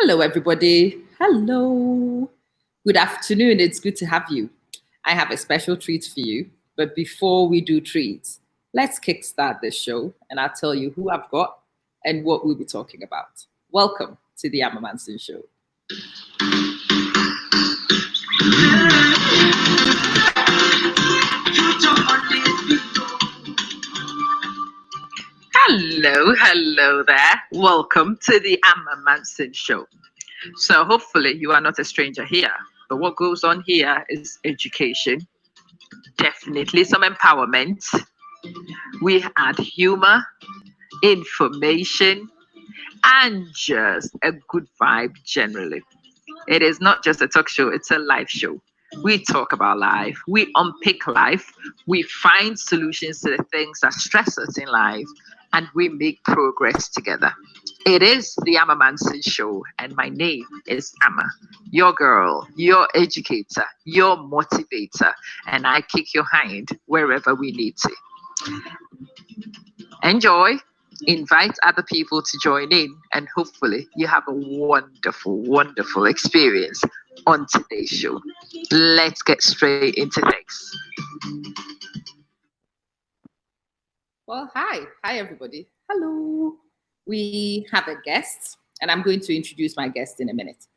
Hello, everybody. Hello. Good afternoon. It's good to have you. I have a special treat for you. But before we do treats, let's kickstart this show and I'll tell you who I've got and what we'll be talking about. Welcome to the Amma Manson Show. Hello there. Welcome to the Amma Manson Show. So, hopefully, you are not a stranger here. But what goes on here is education, definitely some empowerment. We add humor, information, and just a good vibe generally. It is not just a talk show, it's a live show. We talk about life, we unpick life, we find solutions to the things that stress us in life, and we make progress together. It is the Amma Manson Show, and my name is Amma, your girl, your educator, your motivator, and I kick your hind wherever we need to. Enjoy, invite other people to join in, and hopefully you have a wonderful experience on today's show. Let's get straight into things. Well, hi everybody. Hello. We have a guest, and I'm going to introduce my guest in a minute.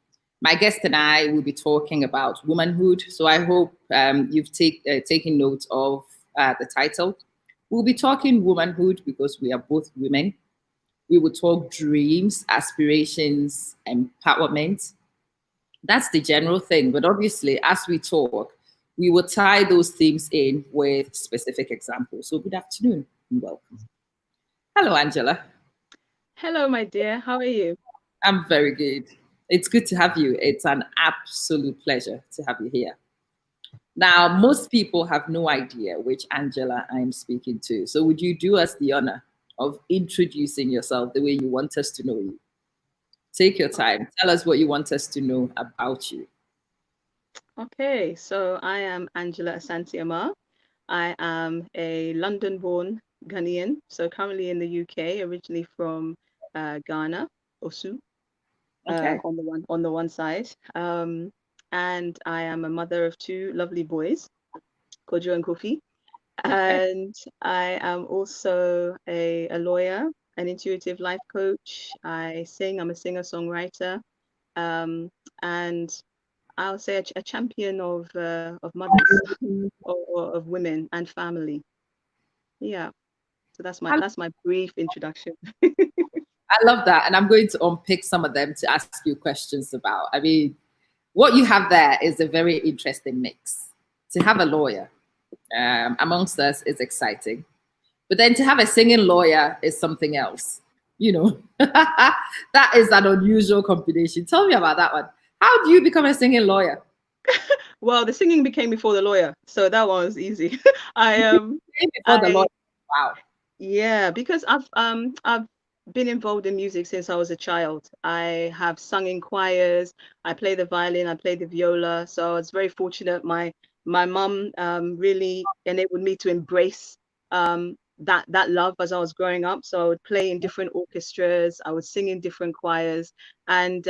My guest and I will be talking about womanhood, so I hope you've taken note of the title. We'll be talking womanhood because we are both women. We will talk dreams, aspirations, empowerment. That's the general thing. But obviously, as we talk, we will tie those themes in with specific examples. So good afternoon and welcome. Hello, Angela. Hello, my dear. How are you? I'm very good. It's good to have you. It's an absolute pleasure to have you here. Now, most people have no idea which Angela I'm speaking to. So would you do us the honor of introducing yourself the way you want us to know you? Take your time. Tell us what you want us to know about you. Okay, so I am Angela Asanta Armar. I am a London-born Ghanaian, so currently in the UK, originally from Ghana, Osu, Okay. on the one side. And I am a mother of two lovely boys, Kojo and Kofi. Okay. And I am also a lawyer, an intuitive life coach. I sing, I'm a singer-songwriter, and I'll say a champion of mothers or of women and family. Yeah. So that's my brief introduction. I love that. And I'm going to unpick some of them to ask you questions about. I mean, what you have there is a very interesting mix. To have a lawyer amongst us is exciting. But then to have a singing lawyer is something else. You know, that is an unusual combination. Tell me about that one. How do you become a singing lawyer? Well, the singing became before the lawyer, so that one was easy. Before the lawyer. Wow. Yeah, because I've been involved in music since I was a child. I have sung in choirs. I play the violin. I play the viola. So I was very fortunate. My mum really enabled me to embrace that love as I was growing up. So I would play in different orchestras. I would sing in different choirs, and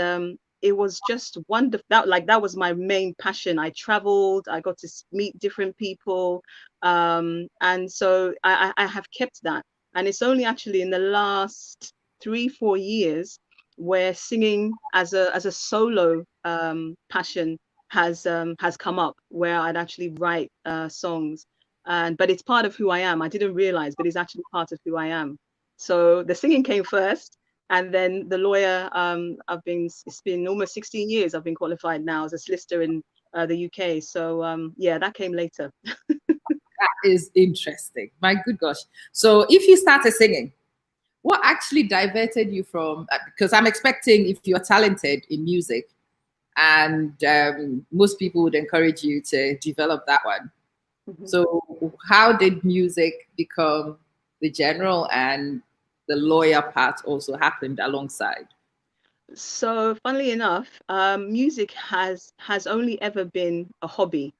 it was just wonderful. That was my main passion. I traveled. I got to meet different people, and so I have kept that. And it's only actually in the last 3-4 years where singing as a solo passion has come up, where I'd actually write songs. But it's part of who I am. I didn't realize, but it's actually part of who I am. So the singing came first, and then the lawyer. It's been almost 16 years. I've been qualified now as a solicitor in the UK. So yeah, that came later. That is interesting. My good gosh. So if you started singing, what actually diverted you from? Because I'm expecting if you're talented in music, and most people would encourage you to develop that one. Mhm. So how did music become the general and the lawyer part also happened alongside? So funnily enough, music has only ever been a hobby.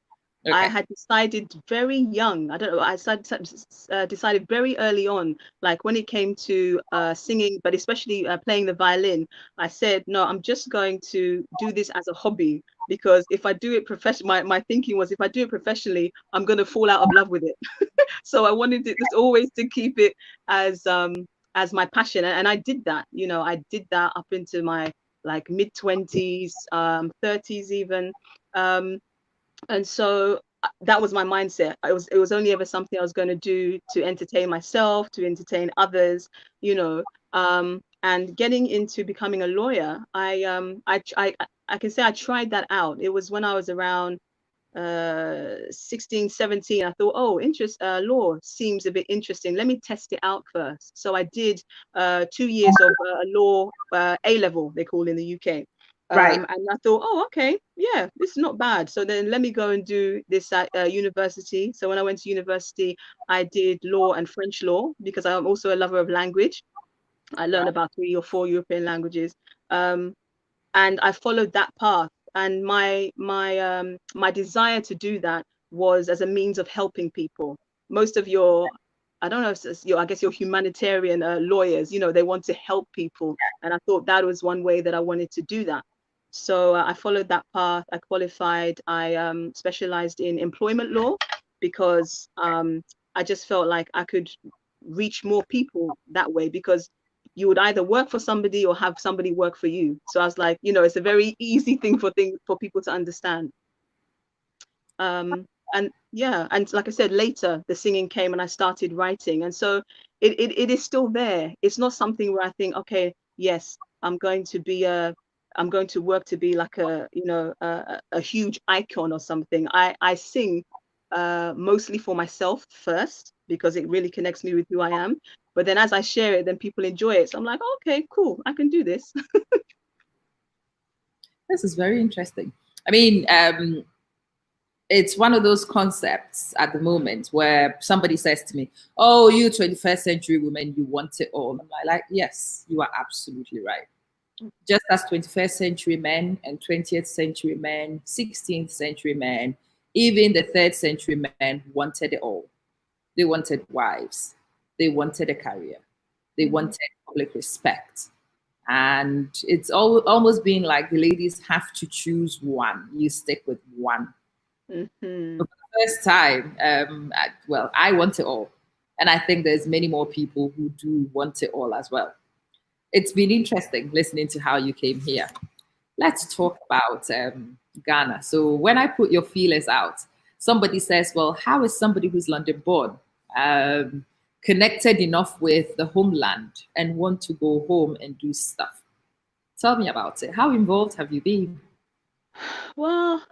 I had decided very young. I don't know. I decided very early on, like when it came to singing, but especially playing the violin. I said, no, I'm just going to do this as a hobby, because if I do it my thinking was, if I do it professionally, I'm going to fall out of love with it. So I wanted it just always to keep it as my passion, and I did that. You know, I did that up into my like mid 20s, 30s even. Um, and so that was my mindset. It was only ever something I was going to do to entertain myself, to entertain others, you know. And getting into becoming a lawyer, I can say I tried that out. It was when I was around 16, 17. I thought, oh, law seems a bit interesting, let me test it out first. So I did 2 years of law, A level they call in the UK. Right. And I thought, oh, okay, yeah, this is not bad. So then let me go and do this at university. So when I went to university, I did law and French law, because I'm also a lover of language. I learned about 3 or 4 European languages. Um, and I followed that path. And my desire to do that was as a means of helping people. Most of your, I don't know if it's your, I guess your humanitarian lawyers, you know, they want to help people, and I thought that was one way that I wanted to do that. So I followed that path. I qualified. I specialized in employment law, because I just felt like I could reach more people that way, because you would either work for somebody or have somebody work for you. So I was like, you know, it's a very easy thing for people to understand. And yeah, and like I said, later the singing came and I started writing. And so it is still there. It's not something where I think, okay, yes, I'm going to work to be like a, you know, a huge icon or something. I sing mostly for myself first, because it really connects me with who I am. But then as I share it, then people enjoy it. So I'm like, oh, okay, cool, I can do this. This is very interesting. I mean, it's one of those concepts at the moment where somebody says to me, "Oh, you 21st century women, you want it all." I'm like, yes, you are absolutely right. Just as 21st century men and 20th century men, 16th century men, even the third century men wanted it all. They wanted wives, they wanted a career, they wanted public respect. And it's almost been like the ladies have to choose one. You stick with one. Mm-hmm. For the first time, I want it all. And I think there's many more people who do want it all as well. It's been interesting listening to how you came here. Let's talk about Ghana. So when I put your feelers out, somebody says, well, how is somebody who's London born connected enough with the homeland and want to go home and do stuff? Tell me about it. How involved have you been? Well,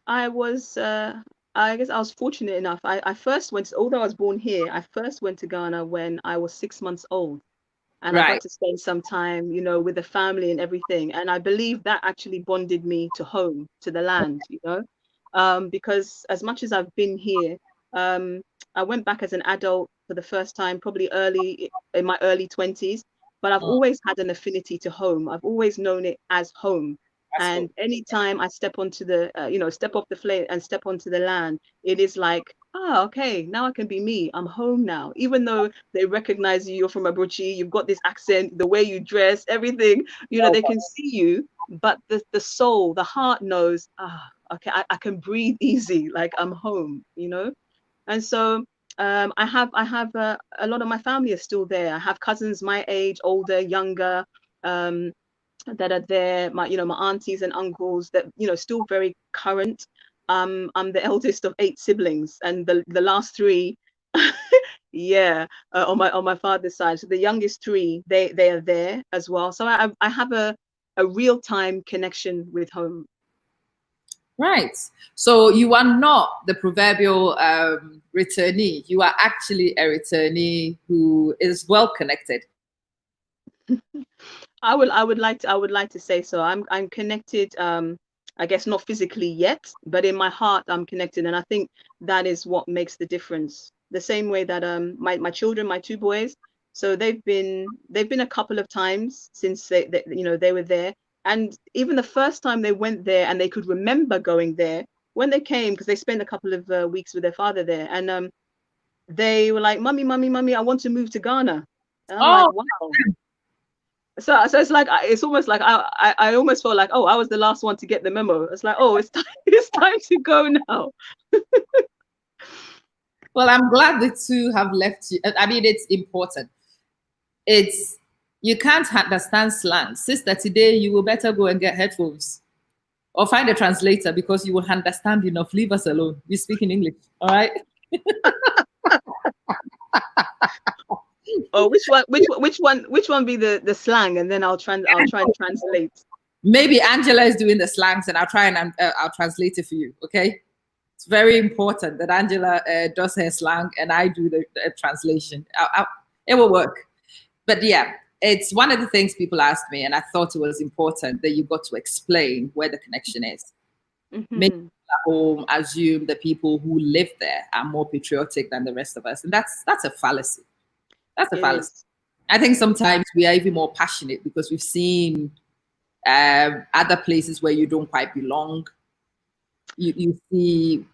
I was, I guess I was fortunate enough. I first went, although I was born here, I first went to Ghana when I was 6 months old. And I got Right. to spend some time, you know, with the family and everything. And I believe that actually bonded me to home, to the land, you know, because as much as I've been here, I went back as an adult for the first time, probably early in my early 20s. But I've always had an affinity to home. I've always known it as home. That's And cool. anytime I step onto the, you know, step off the flame and step onto the land, it is like, oh, okay, now I can be me. I'm home now. Even though they recognize you, you're from Abuchi, you've got this accent, the way you dress, everything, you know, they can see you, but the soul, the heart knows, okay, I can breathe easy, like I'm home, you know. And so I have a lot of my family is still there. I have cousins my age, older, younger, um, that are there. My, you know, my aunties and uncles that, you know, still very current. I'm the eldest of 8 siblings, and the last 3, yeah, on my father's side. So the youngest 3, they are there as well. So I have a real time connection with home. Right. So you are not the proverbial returnee. You are actually a returnee who is well connected. I would like to say so. I'm connected. I guess not physically yet, but in my heart I'm connected, and I think that is what makes the difference. The same way that my children, my 2 boys, so they've been a couple of times since they you know they were there, and even the first time they went there and they could remember going there, when they came, because they spent a couple of weeks with their father there, and they were like, "Mummy, mummy, mummy, I want to move to Ghana." And I'm like, Oh, wow. So it's like it's almost like I almost felt like, oh, I was the last one to get the memo. It's like, oh, it's time it's time to go now. well, I'm glad the two have left you. I mean, it's important. It's you can't understand slang. Sister, today you will better go and get headphones or find a translator because you will understand enough. Leave us alone. We speak in English. All right. Oh, which one be the slang, and then I'll try and translate. Maybe Angela is doing the slangs, and I'll try and I'll translate it for you. Okay. It's very important that Angela does her slang and I do the translation. It will work. But yeah, it's one of the things people asked me, and I thought it was important that you got to explain where the connection is. Many people at home assume the people who live there are more patriotic than the rest of us, and that's a fallacy. That's a fallacy. I think sometimes we are even more passionate because we've seen other places where you don't quite belong. You see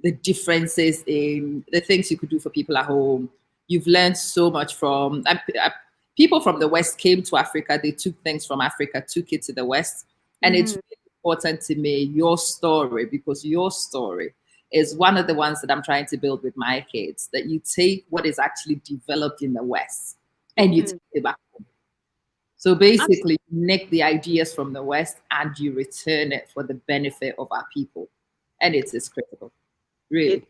the differences in the things you could do for people at home. You've learned so much from people from the West came to Africa. They took things from Africa, took it to the West. And it's really important to me, your story, because your story is one of the ones that I'm trying to build with my kids, that you take what is actually developed in the West and you take it back home. So basically, you nick the ideas from the West and you return it for the benefit of our people. And it is critical, really.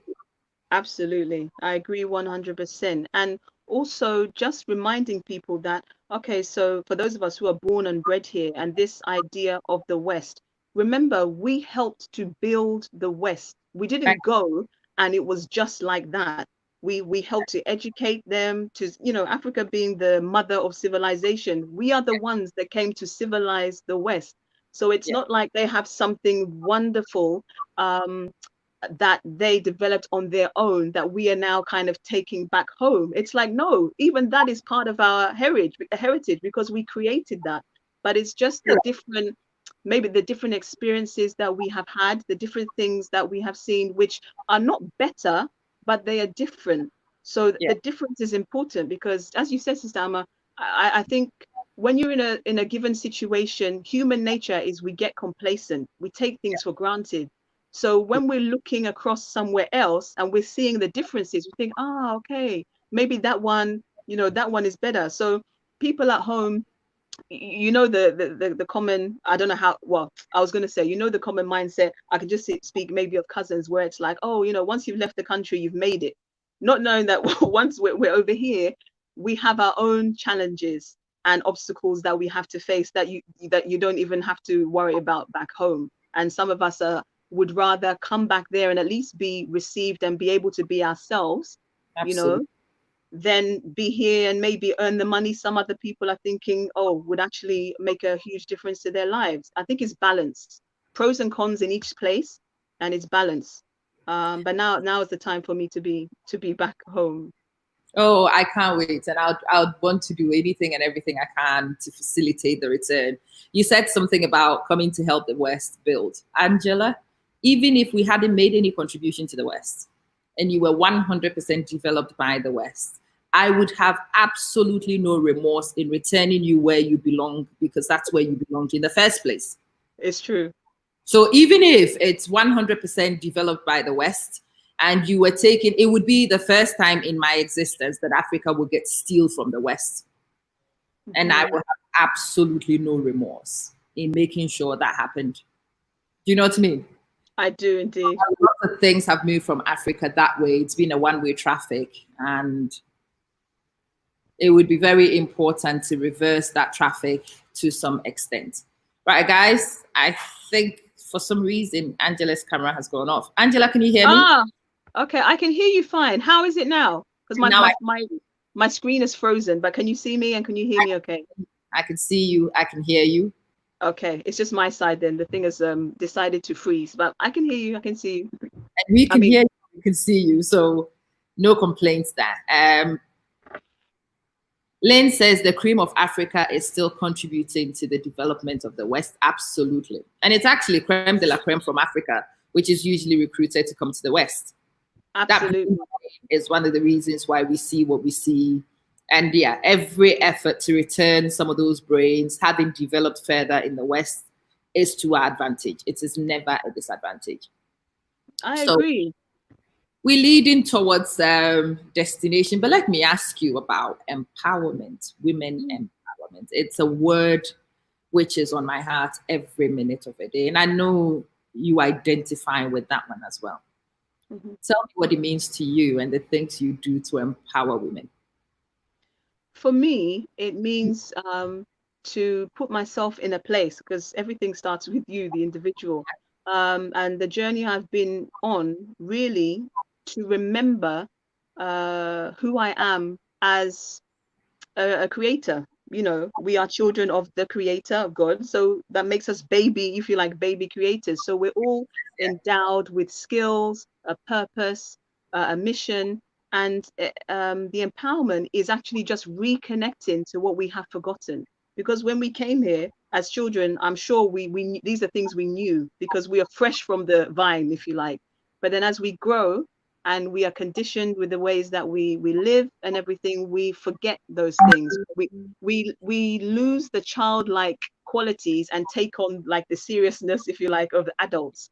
Absolutely. I agree 100%. And also just reminding people that, okay, so for those of us who are born and bred here, and this idea of the West, remember, we helped to build the West. We didn't go and it was just like that. We helped to educate them to, Africa being the mother of civilization. We are the ones that came to civilize the West. So it's not like they have something wonderful that they developed on their own that we are now kind of taking back home. It's like, no, even that is part of our heritage because we created that. But it's just the different, maybe the different experiences that we have had, the different things that we have seen, which are not better, but they are different. So the difference is important because, as you said, Sister Amma, I think when you're in a given situation, human nature is we get complacent, we take things for granted. So when we're looking across somewhere else and we're seeing the differences, we think, okay, maybe that one, that one is better. So people at home, the common, I don't know how, well, I was going to say, the common mindset, I can just speak maybe of cousins where it's like, once you've left the country, you've made it. Not knowing that once we're over here, we have our own challenges and obstacles that we have to face that you don't even have to worry about back home. And some of us would rather come back there and at least be received and be able to be ourselves, than be here and maybe earn the money some other people are thinking, would actually make a huge difference to their lives. I think it's balance, pros and cons in each place, and it's balance. But now is the time for me to be back home. Oh, I can't wait. And I'd want to do anything and everything I can to facilitate the return. You said something about coming to help the West build. Angela, even if we hadn't made any contribution to the West and you were 100% developed by the West, I would have absolutely no remorse in returning you where you belong because that's where you belonged in the first place. It's true. So even if it's 100% developed by the West, and you were taken, it would be the first time in my existence that Africa would get steal from the West. And I would have absolutely no remorse in making sure that happened. Do you know what I mean? I do indeed. A lot of things have moved from Africa that way. It's been a one-way traffic. And it would be very important to reverse that traffic to some extent. Right, guys? I think for some reason, Angela's camera has gone off. Angela, can you hear me? Okay, I can hear you fine. How is it now? Because my screen is frozen, but can you see me and can you hear me okay? I can see you, I can hear you. Okay, it's just my side then. The thing has decided to freeze, but I can hear you, I can see you. And we can hear you, we can see you, so no complaints there. Lynn says the cream of Africa is still contributing to the development of the West. Absolutely. And it's actually creme de la creme from Africa which is usually recruited to come to the West. Absolutely. That is one of the reasons why we see what we see. And yeah, every effort to return some of those brains, having developed further in the West, is to our advantage. It is never a disadvantage. I agree. We're leading towards destination, but let me ask you about empowerment, women empowerment. It's a word which is on my heart every minute of the day. And I know you identify with that one as well. Tell me what it means to you and the things you do to empower women. For me, it means to put myself in a place, because everything starts with you, the individual. And the journey I've been on, really, to remember who I am as a creator. You know, we are children of the creator, of God. So that makes us baby, if you like, baby creators. So we're all endowed with skills, a purpose, a mission. And the empowerment is actually just reconnecting to what we have forgotten. Because when we came here as children, I'm sure we these are things we knew because we are fresh from the vine, if you like. But then as we grow, and we are conditioned with the ways that we live and everything, we forget those things. We lose the childlike qualities and take on like the seriousness, if you like, of the adults.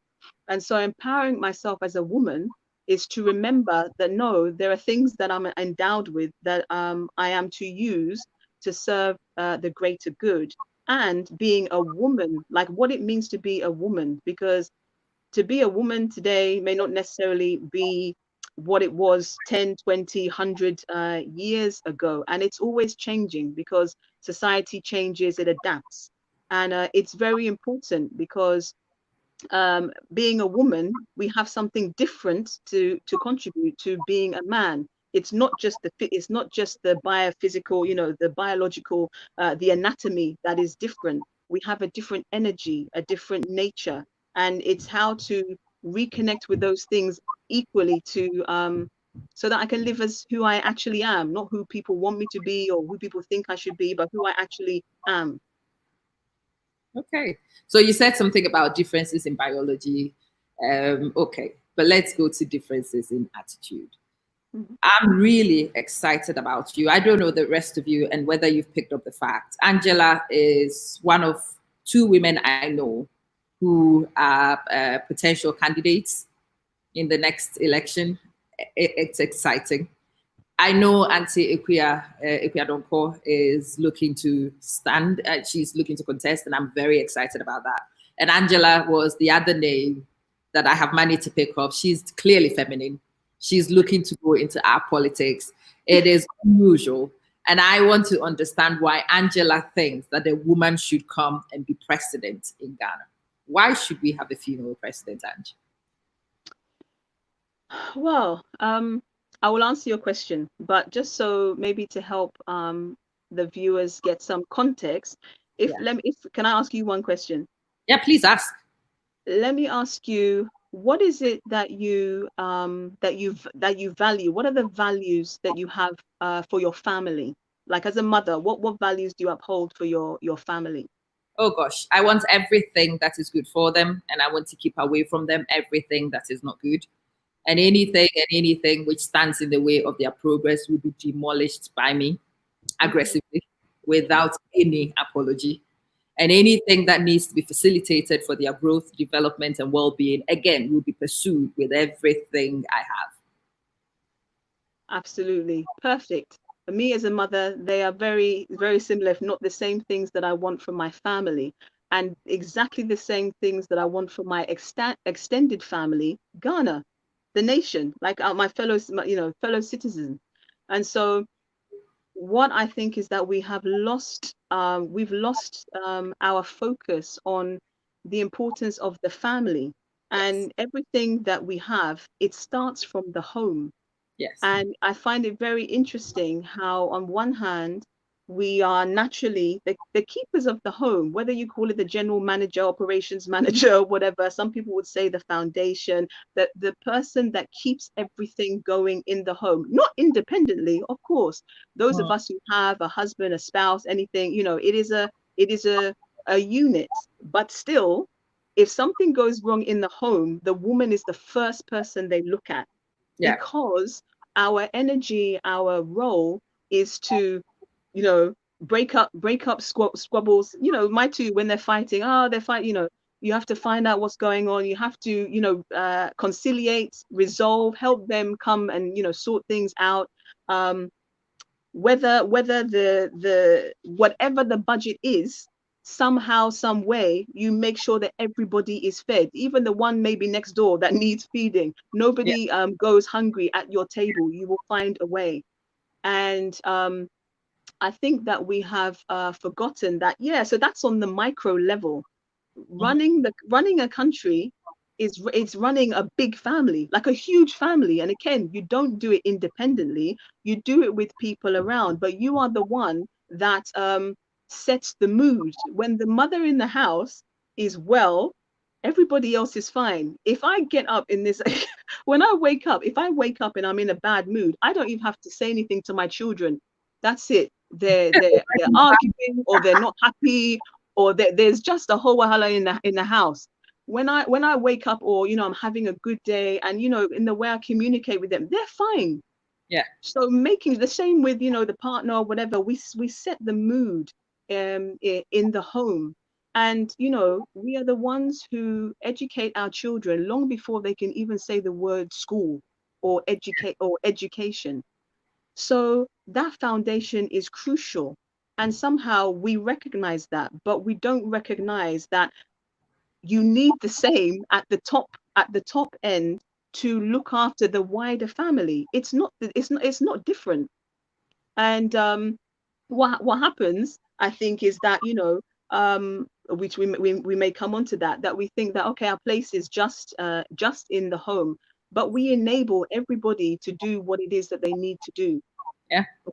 And so empowering myself as a woman is to remember that no, there are things that I'm endowed with that I am to use to serve the greater good. And being a woman, like what it means to be a woman, because to be a woman today may not necessarily be what it was 10, 20, 100 years ago. And it's always changing because society changes, it adapts. And it's very important because being a woman, we have something different to contribute to being a man. It's not just the biophysical, you know, the biological, the anatomy that is different. We have a different energy, a different nature, and it's how to reconnect with those things equally to so that I can live as who I actually am, not who people want me to be or who people think I should be, but who I actually am. Okay. So you said something about differences in biology. Okay. But let's go to differences in attitude. I'm really excited about you. I don't know the rest of you and whether you've picked up the fact. Angela is one of two women I know who are potential candidates in the next election. It's exciting. I know Auntie Donko is looking to stand. She's looking to contest, and I'm very excited about that. And Angela was the other name that I have managed to pick up. She's clearly feminine. She's looking to go into our politics. It is unusual. And I want to understand why Angela thinks that a woman should come and be president in Ghana. Why should we have a female president, Ange? Well, I will answer your question, but just so maybe to help the viewers get some context, can I ask you one question? Yeah, please ask. Let me ask you, what is it that you value? What are the values that you have for your family? Like as a mother, what values do you uphold for your family? Oh gosh, I want everything that is good for them, and I want to keep away from them everything that is not good. And anything which stands in the way of their progress will be demolished by me aggressively without any apology. And anything that needs to be facilitated for their growth, development, and well-being, again, will be pursued with everything I have. Absolutely. Perfect. For me as a mother, they are very, very similar, if not the same things that I want from my family. And exactly the same things that I want from my extended family, Ghana, the nation, like my fellow citizens. And so what I think is that we've lost our focus on the importance of the family. And everything that we have, it starts from the home. Yes. And I find it very interesting how, on one hand, we are naturally the keepers of the home, whether you call it the general manager, operations manager, whatever. Some people would say the foundation, that the person that keeps everything going in the home, not independently, of course. Those of us who have a husband, a spouse, anything, it is a unit, but still if something goes wrong in the home, the woman is the first person they look at, because our energy, our role is to, you know, break up squabbles. You know, my two, when they're fighting, they're fighting, you know, you have to find out what's going on. You have to, you know, conciliate, resolve, help them come and, you know, sort things out. Whether the whatever the budget is, somehow, some way, you make sure that everybody is fed, even the one maybe next door that needs feeding. Nobody goes hungry at your table. You will find a way. And I think that we have forgotten that. So that's on the micro level. Running a country it's running a big family, like a huge family. And again, you don't do it independently, you do it with people around, but you are the one that sets the mood. When the mother in the house is well, everybody else is fine. If I get up in this when I wake up, if I wake up and I'm in a bad mood, I don't even have to say anything to my children. That's it. They're arguing, or they're not happy, or there's just a whole wahala in the house. When I wake up, or, you know, I'm having a good day, and, you know, in the way I communicate with them, they're fine. So making the same with, you know, the partner or whatever, we set the mood in the home. And, you know, we are the ones who educate our children long before they can even say the word school or education. So that foundation is crucial. And somehow we recognize that, but we don't recognize that you need the same at the top end to look after the wider family. It's not different. And what happens, I think, is that, you know, which we may come on to that we think that, okay, our place is just in the home, but we enable everybody to do what it is that they need to do.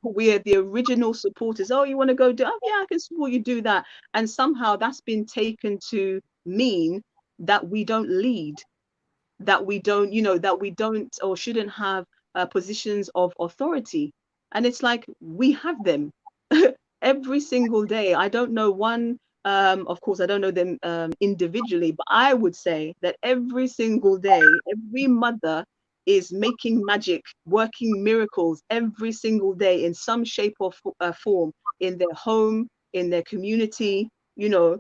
We are the original supporters. Oh, you want to go do? Oh, yeah, I can support you, do that. And somehow that's been taken to mean that we don't lead, that we don't, you know, that we don't or shouldn't have positions of authority. And it's like, we have them every single day. I don't know one, of course, I don't know them individually, but I would say that every single day, every mother is making magic, working miracles every single day in some shape or form, in their home, in their community, you know,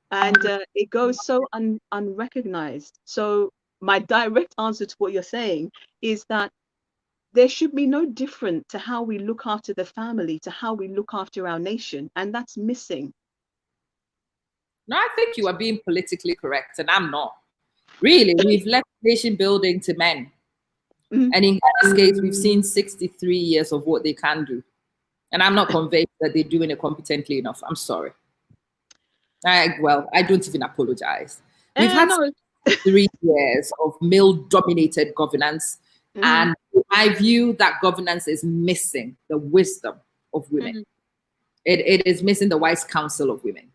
and it goes so unrecognized. So my direct answer to what you're saying is that there should be no different to how we look after the family, to how we look after our nation, and that's missing. No, I think you are being politically correct, and I'm not. Really, we've left nation building to men. And in Ghana's case, we've seen 63 years of what they can do. And I'm not convinced that they're doing it competently enough. I'm sorry. I don't even apologize. We've had 3 years of male-dominated governance. And in my view, that governance is missing the wisdom of women. It is missing the wise counsel of women.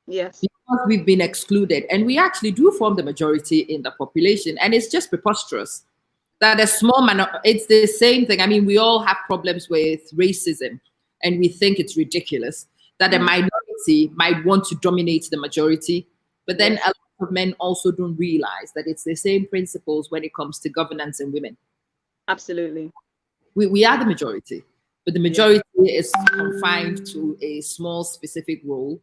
Yes. Because we've been excluded. And we actually do form the majority in the population. And it's just preposterous that a small it's the same thing. I mean, we all have problems with racism, and we think it's ridiculous that a minority might want to dominate the majority. But then a lot of men also don't realize that it's the same principles when it comes to governance and women. Absolutely. We are the majority, but the majority is confined to a small specific role,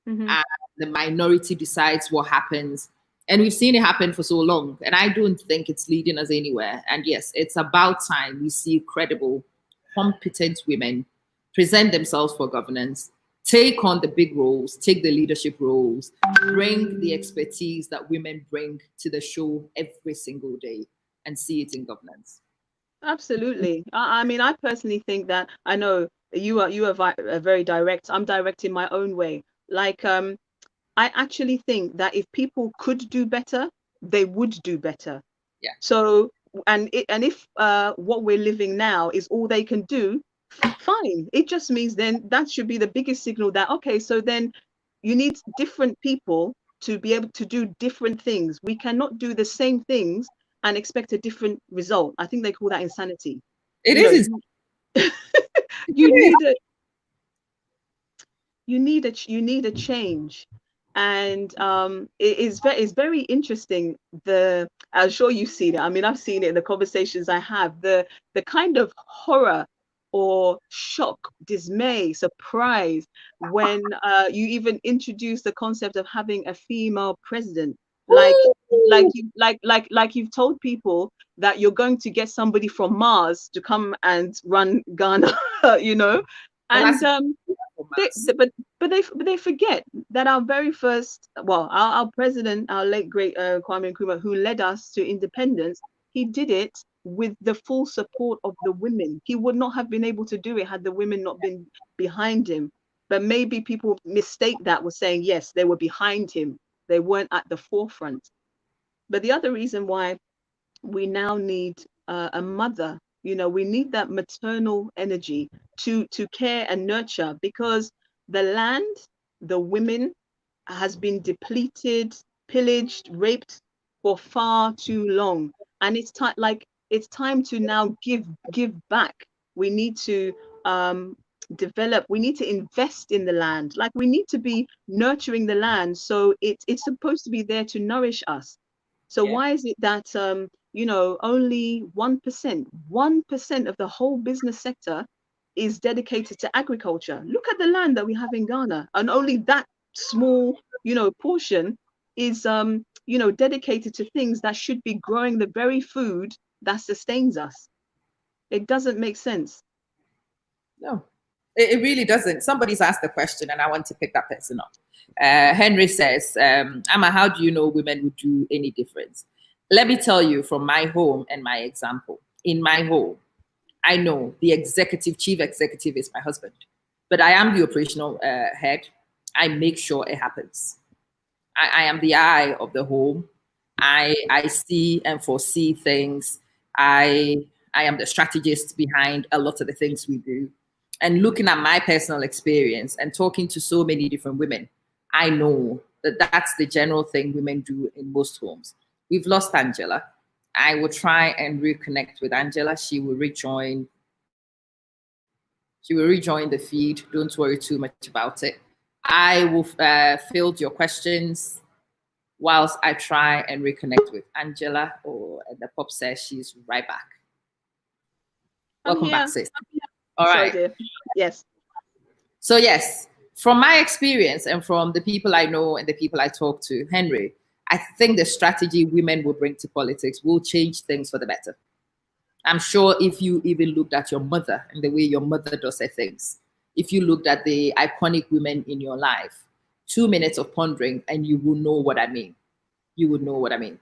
and the minority decides what happens. And we've seen it happen for so long, and I don't think it's leading us anywhere. And yes, it's about time we see credible, competent women present themselves for governance, take on the big roles, take the leadership roles, bring the expertise that women bring to the show every single day, and see it in governance. Absolutely. I mean, I personally think that, I know you are very direct. I'm direct in my own way. Like, I actually think that if people could do better, they would do better. Yeah. So, and if what we're living now is all they can do, fine. It just means then that should be the biggest signal that, okay, so then you need different people to be able to do different things. We cannot do the same things and expect a different result. I think they call that insanity. It is. You need a change. And it's very interesting. I'm sure you've seen it. I mean, I've seen it in the conversations I have. The kind of horror or shock, dismay, surprise when you even introduce the concept of having a female president. Like like you've told people that you're going to get somebody from Mars to come and run Ghana, you know, Well, and that's they, but they forget that our very first, well, our president, our late great Kwame Nkrumah, who led us to independence, he did it with the full support of the women. He would not have been able to do it had the women not been behind him. But maybe people mistake that with saying, yes, they were behind him. They weren't at the forefront. But the other reason why we now need a mother, you know, we need that maternal energy to care and nurture, because the land, the women, has been depleted, pillaged, raped for far too long. And it's time, like it's time to now give back. We need to develop, we need to invest in the land. Like we need to be nurturing the land, so it's supposed to be there to nourish us. So Yeah. why is it that you know, only 1% of the whole business sector is dedicated to agriculture? Look at the land that we have in Ghana, and only that small, you know, portion is you know, dedicated to things that should be growing the very food that sustains us. It doesn't make sense. No, it really doesn't. Somebody's asked the question, and I want to pick that person up. Henry says, Amma, how do you know women would do any difference? Let me tell you from my home and my example. In my home, I know the chief executive is my husband, but I am the operational head. I make sure it happens. I am the eye of the home. I see and foresee things. I am the strategist behind a lot of the things we do. And looking at my personal experience and talking to so many different women, I know that that's the general thing women do in most homes. We've lost Angela. I will try and reconnect with Angela. She will rejoin. She will rejoin the feed. Don't worry too much about it. I will field your questions whilst I try and reconnect with Angela. Or the pop says she's right back. Welcome back, sis. All Sorry, right. dear. Yes. So yes, from my experience and from the people I know and the people I talk to, Henry, I think the strategy women will bring to politics will change things for the better. I'm sure if you even looked at your mother and the way your mother does her things, if you looked at the iconic women in your life, 2 minutes of pondering and you will know what I mean. You would know what I mean.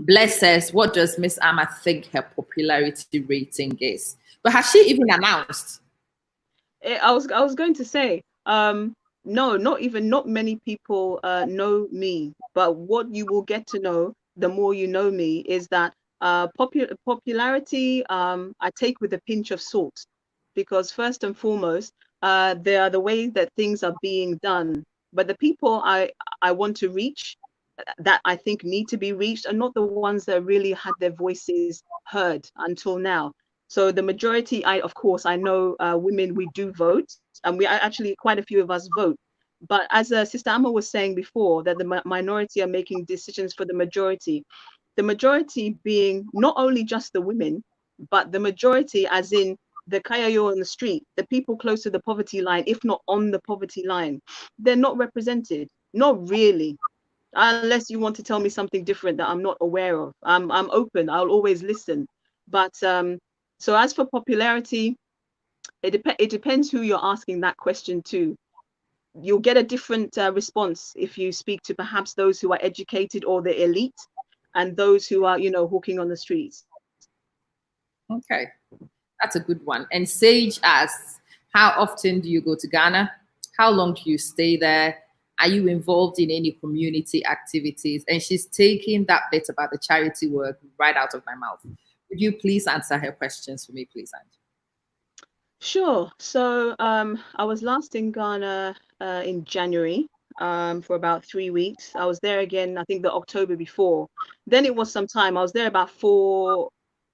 Bless says, what does Miss Amma think her popularity rating is? But has she even announced? I was going to say, no, not many people know me, but what you will get to know the more you know me is that popularity I take with a pinch of salt, because first and foremost, they are the way that things are being done. But the people I want to reach, that I think need to be reached, are not the ones that really had their voices heard until now. So the majority, of course, I know women, we do vote, and we actually, quite a few of us vote. But as Sister Amma was saying before, that the minority are making decisions for the majority being not only just the women, but the majority as in the kayayo on the street, the people close to the poverty line, if not on the poverty line, they're not represented, not really, unless you want to tell me something different that I'm not aware of. I'm open, I'll always listen. But so as for popularity, it depends who you're asking that question to. You'll get a different response if you speak to perhaps those who are educated or the elite, and those who are, you know, hawking on the streets. Okay, that's a good one. And Sage asks, how often do you go to Ghana? How long do you stay there? Are you involved in any community activities? And she's taking that bit about the charity work right out of my mouth. Would you please answer her questions for me, please, Angie? Sure. So I was last in Ghana in January for about 3 weeks. I was there again, I think the October before. Then it was some time. I was there about 4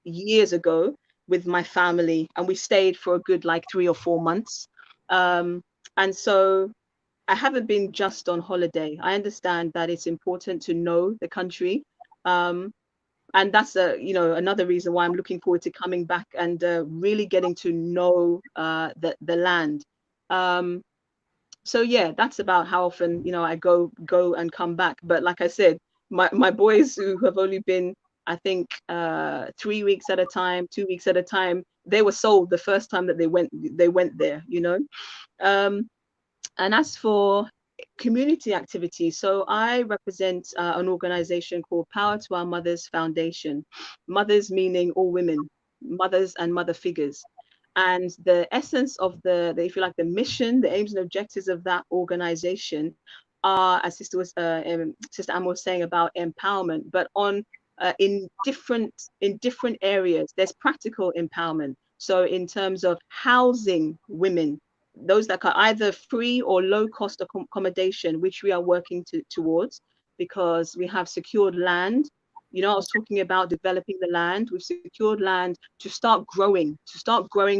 years ago with my family, and we stayed for a good like 3 or 4 months. And so I haven't been just on holiday. I understand that it's important to know the country. And that's another reason why I'm looking forward to coming back and really getting to know the land. So yeah, that's about how often I go and come back. But like I said, my boys who have only been, I think, 3 weeks at a time, 2 weeks at a time, they were sold the first time that they went there. And as for community activities, so I represent an organization called Power to Our Mothers Foundation. Mothers meaning all women, mothers and mother figures. And the essence of if you like, the mission, the aims and objectives of that organization are, as Sister Amma was saying, about empowerment, but on in different areas. There's practical empowerment. So in terms of housing women, those that are either free or low cost accommodation, which we are working towards, because we have secured land. I was talking about developing the land. We've secured land to start growing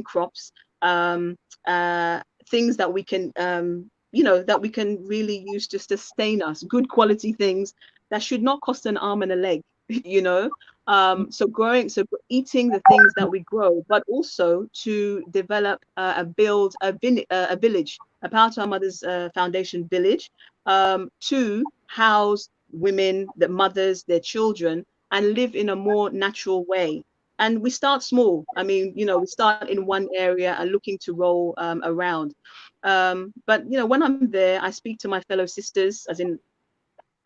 crops, things that we can, that we can really use to sustain us, good quality things that should not cost an arm and a leg, so eating the things that we grow, but also to develop build a village, a Power to Our Mothers Foundation village, to house women, the mothers, their children, and live in a more natural way. And we start small. I mean, we start in one area and looking to roll around. But when I'm there, I speak to my fellow sisters, as in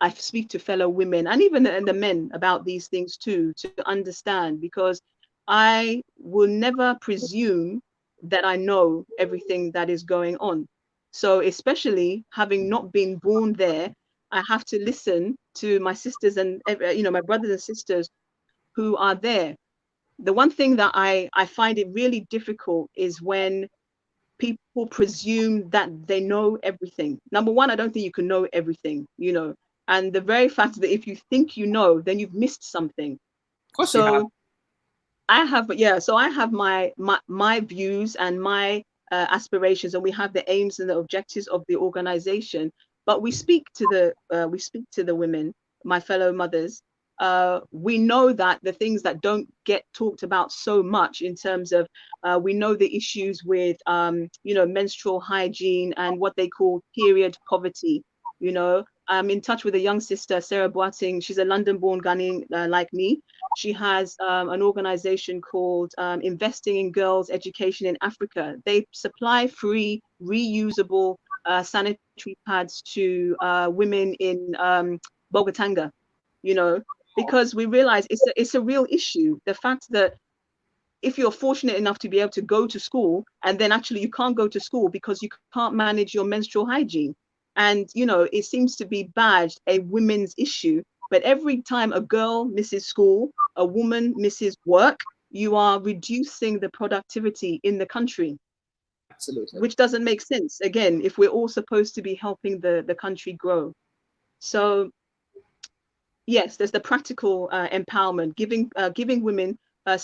I speak to fellow women and even the men about these things too, to understand, because I will never presume that I know everything that is going on. So especially having not been born there, I have to listen to my sisters and my brothers and sisters who are there. The one thing that I find it really difficult is when people presume that they know everything. Number one, I don't think you can know everything, and the very fact that if you think you know, then you've missed something. Of course so you have. I have my views and my aspirations, and we have the aims and the objectives of the organization. But we speak to the women, my fellow mothers. We know that the things that don't get talked about so much, in terms of we know the issues with menstrual hygiene and what they call period poverty. I'm in touch with a young sister, Sarah Boating. She's a London-born Ghanaian like me. She has an organization called Investing in Girls' Education in Africa. They supply free, reusable sanitary pads to women in Bogatanga, because we realize it's a real issue. The fact that if you're fortunate enough to be able to go to school, and then actually you can't go to school because you can't manage your menstrual hygiene. And, it seems to be badged a women's issue. But every time a girl misses school, a woman misses work, you are reducing the productivity in the country. Absolutely. Which doesn't make sense, again, if we're all supposed to be helping the country grow. So, yes, there's the practical empowerment, giving women a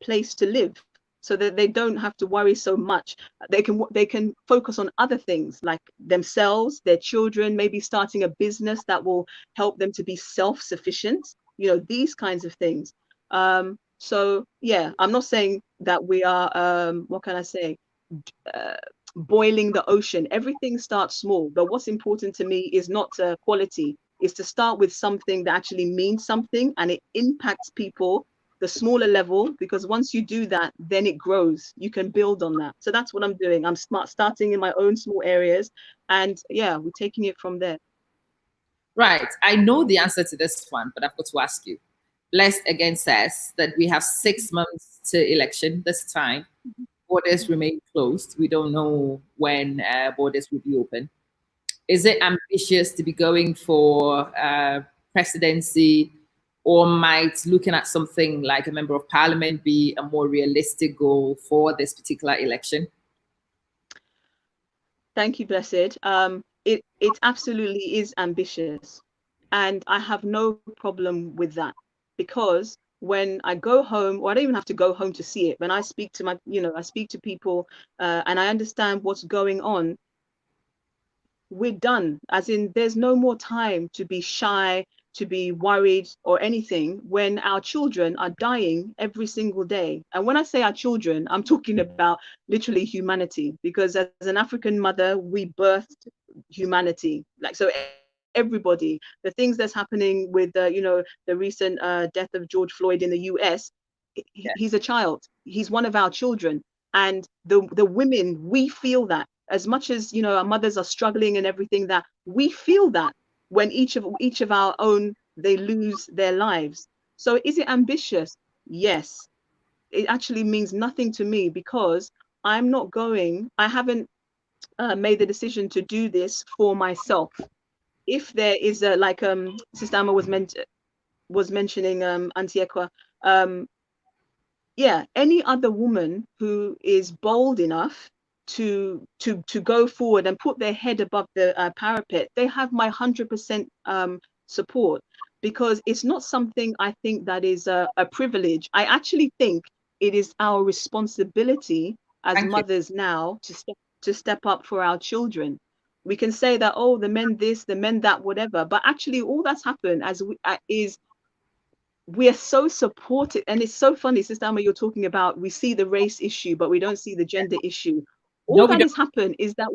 place to live, so that they don't have to worry so much. They can focus on other things, like themselves, their children, maybe starting a business that will help them to be self-sufficient, these kinds of things. So yeah, I'm not saying that we are what can I say, boiling the ocean. Everything starts small, but what's important to me is not quality, is to start with something that actually means something and it impacts people, the smaller level, because once you do that, then it grows. You can build on that. So that's what I'm doing. I'm starting in my own small areas, and yeah, we're taking it from there. Right. I know the answer to this one, but I've got to ask you. Blessed again says that we have 6 months to election this time. Borders remain closed. We don't know when borders will be open. Is it ambitious to be going for presidency, or might looking at something like a member of parliament be a more realistic goal for this particular election? Thank you, Blessed. It absolutely is ambitious, and I have no problem with that, because when I go home, or I don't even have to go home to see it, when I speak to I speak to people and I understand what's going on, we're done. As in, there's no more time to be shy, to be worried or anything when our children are dying every single day. And when I say our children, I'm talking about literally humanity, because as an African mother, we birthed humanity. Like, so everybody, the things that's happening with the recent death of George Floyd in the US, Yeah. he's a child. He's one of our children. And the women, we feel that as much as our mothers are struggling and everything, that we feel that when each of our own, they lose their lives. So is it ambitious? Yes. It actually means nothing to me, because I haven't made the decision to do this for myself. If there is a, like Sister Amma was mentioning, Auntie Ekwa, yeah, any other woman who is bold enough to go forward and put their head above the parapet, they have my 100% support, because it's not something I think that is a privilege. I actually think it is our responsibility as Thank you. mothers now to step up for our children. We can say that, oh, the men this, the men that, whatever, but actually all that's happened is we are so supported. And it's so funny, Sister Amma, you're talking about, we see the race issue, but we don't see the gender issue. All No, we that don't. has happened is that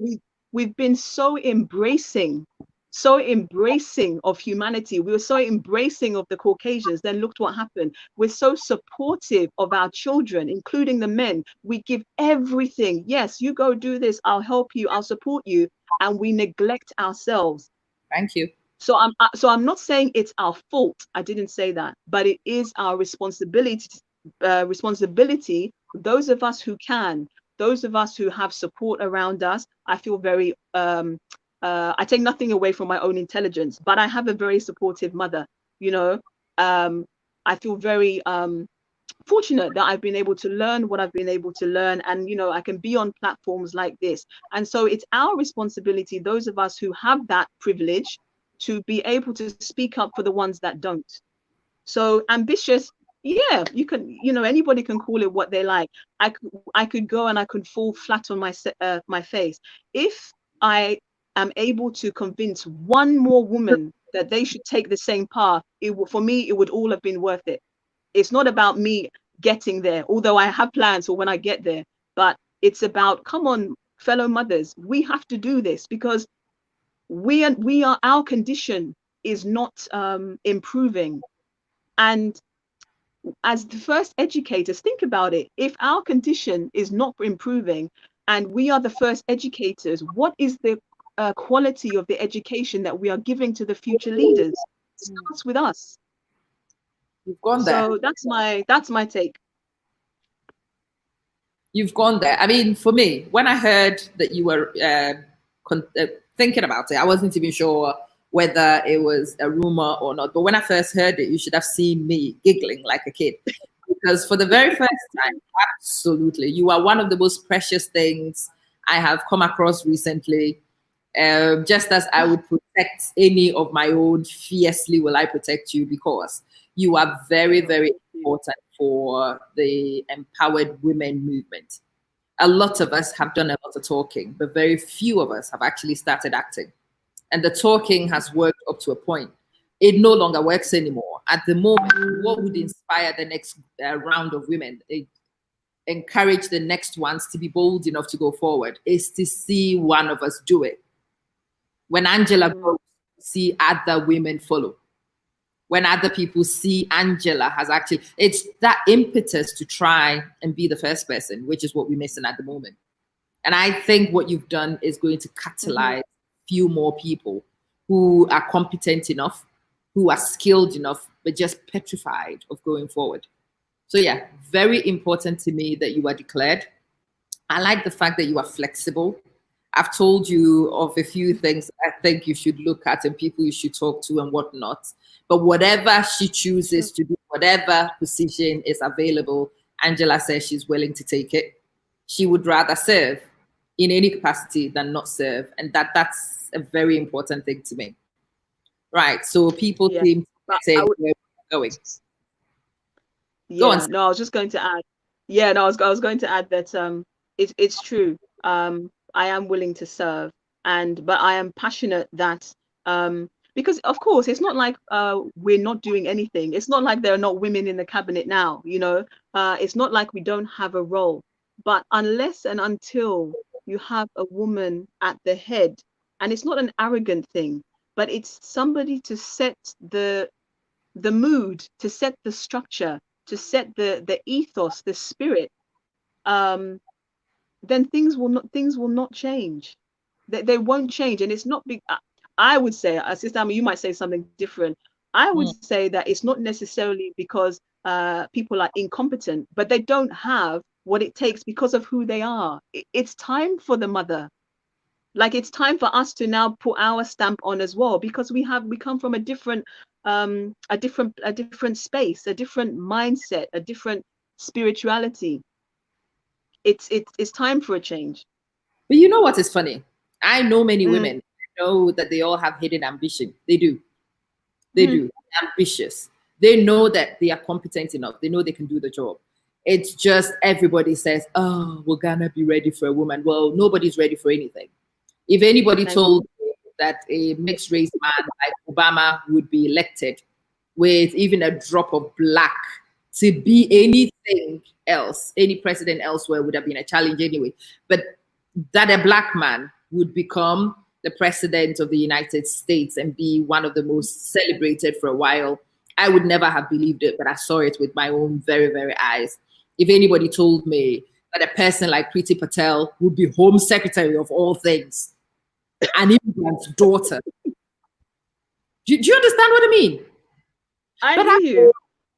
we've been so embracing of humanity. We were so embracing of the Caucasians. Then looked what happened. We're so supportive of our children, including the men. We give everything. Yes, you go do this. I'll help you. I'll support you. And we neglect ourselves. Thank you. So I'm not saying it's our fault. I didn't say that, but it is our responsibility. Those of us who can, those of us who have support around us. I feel very. I take nothing away from my own intelligence, but I have a very supportive mother. I feel very fortunate that I've been able to learn what I've been able to learn, and I can be on platforms like this. And so it's our responsibility, those of us who have that privilege, to be able to speak up for the ones that don't. So ambitious, yeah, you can, anybody can call it what they like. I could go and I could fall flat on my face if I am able to convince one more woman that they should take the same path. For me, it would all have been worth it. It's not about me getting there, although I have plans for when I get there, but it's about, come on, fellow mothers, we have to do this, because our condition is not improving. And as the first educators, think about it. If our condition is not improving and we are the first educators, what is the quality of the education that we are giving to the future leaders? It starts with us. You've gone there. So that's my take. You've gone there. I mean, for me, when I heard that you were thinking about it, I wasn't even sure whether it was a rumor or not. But when I first heard it, you should have seen me giggling like a kid. Because for the very first time, absolutely, you are one of the most precious things I have come across recently. Just as I would protect any of my own, fiercely will I protect you, because you are very, very important for the empowered women movement. A lot of us have done a lot of talking, but very few of us have actually started acting. And the talking has worked up to a point. It no longer works anymore. At the moment, what would inspire the next round of women, encourage the next ones to be bold enough to go forward, is to see one of us do it. When Angela goes, see other women follow. When other people see Angela has actually, it's that impetus to try and be the first person, which is what we're missing at the moment. And I think what you've done is going to catalyze few more people who are competent enough, who are skilled enough, but just petrified of going forward. So yeah, very important to me that you are declared. I like the fact that you are flexible. I've told you of a few things I think you should look at and people you should talk to and whatnot. But whatever she chooses to do, whatever position is available, Angela says she's willing to take it. She would rather serve in any capacity than not serve. And that's a very important thing to me. Right. So people seem to say where we're going. Yeah, go on. No, I was just going to add. Yeah, no, I was going to add that it's true. I am willing to serve. but I am passionate that because of course it's not like we're not doing anything. It's not like there are not women in the cabinet now, you know. It's not like we don't have a role. But unless and until you have a woman at the head, and it's not an arrogant thing, but it's somebody to set the mood, to set the structure, to set the ethos, the spirit, um, then things will not change. They won't change, and it's not big. I would say, Sister Amy, you might say something different. I would Mm. say that it's not necessarily because people are incompetent, but they don't have what it takes because of who they are. It's time for the mother. Like it's time for us to now put our stamp on as well, because we come from a different space, a different mindset, a different spirituality. It's time for a change. But you know what is funny? I know many Mm, women know that they all have hidden ambition. They do. They mm, do. Ambitious. They know that they are competent enough. They know they can do the job. It's just everybody says, oh, we're gonna be ready for a woman. Well, nobody's ready for anything. If anybody thank told me that a mixed race man like Obama would be elected with even a drop of black to be anything else, any president elsewhere would have been a challenge anyway. But that a black man would become the president of the United States and be one of the most celebrated for a while, I would never have believed it, but I saw it with my own very, very eyes. If anybody told me that a person like Priti Patel would be Home Secretary of all things, an immigrant's daughter, do you understand what I mean? I But hear you.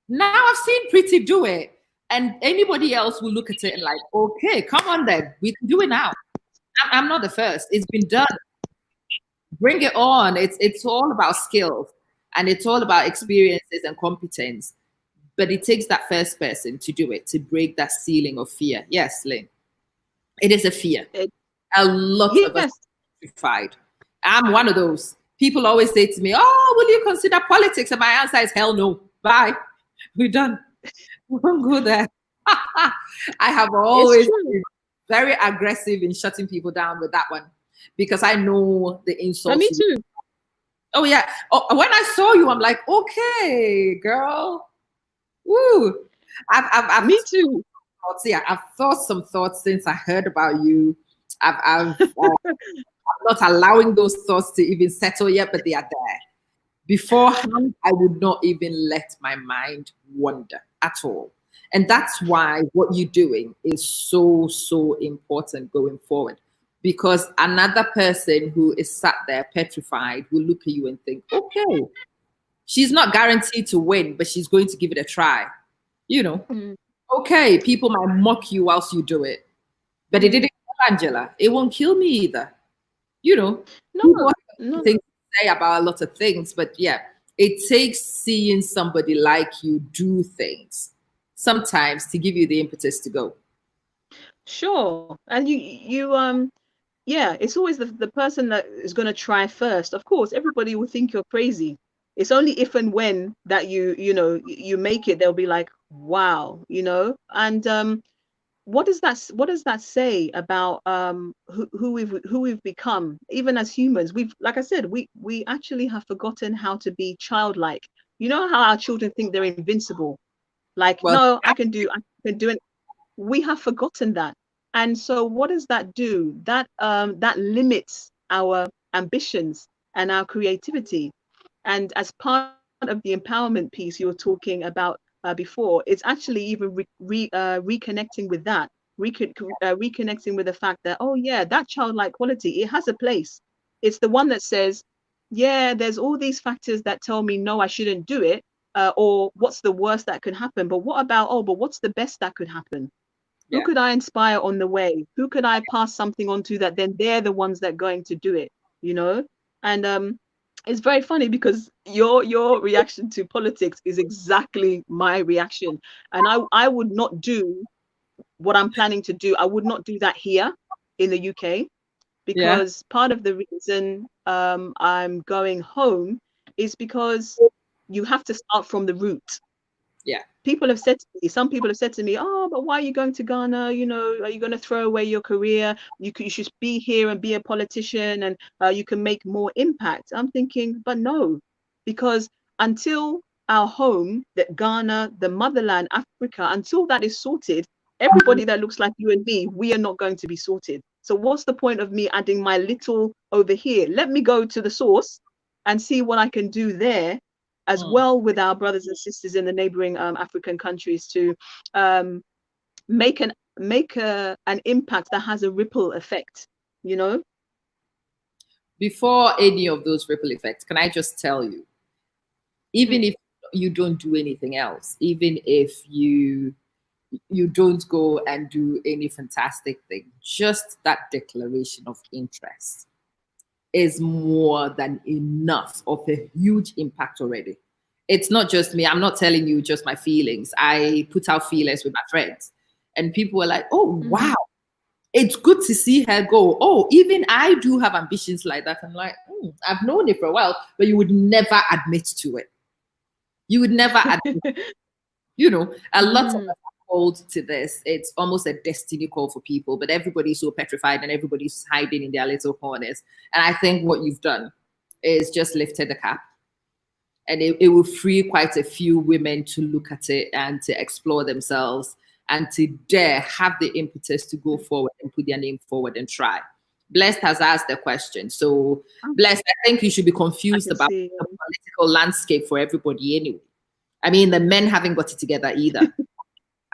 now I've seen Priti do it, and anybody else will look at it and like, okay, come on then, we can do it now. I'm not the first. It's been done. Bring it on. It's all about skills and it's all about experiences and competence. But it takes that first person to do it, to break that ceiling of fear. Yes, Lynn, it is a fear. It, A lot of us yes, are terrified. I'm one of those. People always say to me, oh, will you consider politics? And my answer is hell no. Bye. We're done. We won't go there. I have it's always true. been very aggressive in shutting people down with that one because I know the And me insults. too. Oh yeah. Oh, when I saw you, I'm like, okay, girl. Woo. I've Me too. thoughts. Yeah, I've thought some thoughts since I heard about you. I'm not allowing those thoughts to even settle yet, but they are there. Beforehand, I would not even let my mind wander at all. And that's why what you're doing is so, so important going forward. Because another person who is sat there petrified will look at you and think, okay, she's not guaranteed to win, but she's going to give it a try. You know, Mm, okay, people might mock you whilst you do it, but it mm. didn't kill Angela. It won't kill me either. You know, No, people have no. things to say about a lot of things, but yeah, it takes seeing somebody like you do things sometimes to give you the impetus to go. Sure. And yeah, it's always the person that is going to try first. Of course, everybody will think you're crazy. It's only if and when that you make it, they'll be like, wow, you know. And what does that say about who we've become, even as humans? We've, like I said, we actually have forgotten how to be childlike. You know how our children think they're invincible. Like, Well, no, I can do it. We have forgotten that. And so what does that do? That limits our ambitions and our creativity. And as part of the empowerment piece you were talking about before, it's actually even reconnecting with that, reconnecting with the fact that, oh yeah, that childlike quality, it has a place. It's the one that says, yeah, there's all these factors that tell me no, I shouldn't do it, or what's the worst that could happen, but what about, oh, but what's the best that could happen? Who yeah, could I inspire on the way? Who could I pass something on to that then they're the ones that are going to do it, you know? And it's very funny because your reaction to politics is exactly my reaction. And I would not do what I'm planning to do. I would not do that here in the UK, yeah, because part of the reason I'm going home is because you have to start from the root. Yeah. Some people have said to me, oh, but why are you going to Ghana? You know, are you going to throw away your career? You should be here and be a politician, and you can make more impact. I'm thinking, but no, because until our home, that Ghana, the motherland, Africa, until that is sorted, everybody that looks like you and me, we are not going to be sorted. So what's the point of me adding my little over here? Let me go to the source and see what I can do there, as well with our brothers and sisters in the neighboring African countries, to make an impact that has a ripple effect, you know. Before any of those ripple effects, can I just tell you, even if you don't do anything else, even if you don't go and do any fantastic thing, just that declaration of interest is more than enough of a huge impact already. It's not just me. I'm not telling you just my feelings. I put out feelers with my friends, and people were like, oh, wow, it's good to see her go. Oh, even I do have ambitions like that. I'm like, I've known it for a while, but you would never admit to it. You would never admit. You know, a lot of us are called to this. It's almost a destiny call for people, but everybody's so petrified and everybody's hiding in their little corners. And I think what you've done is just lifted the cap. And it will free quite a few women to look at it and to explore themselves and to dare have the impetus to go forward and put their name forward and try. Blessed has asked the question. So, Blessed, I think you should be confused about the political landscape for everybody anyway. I mean, the men haven't got it together either.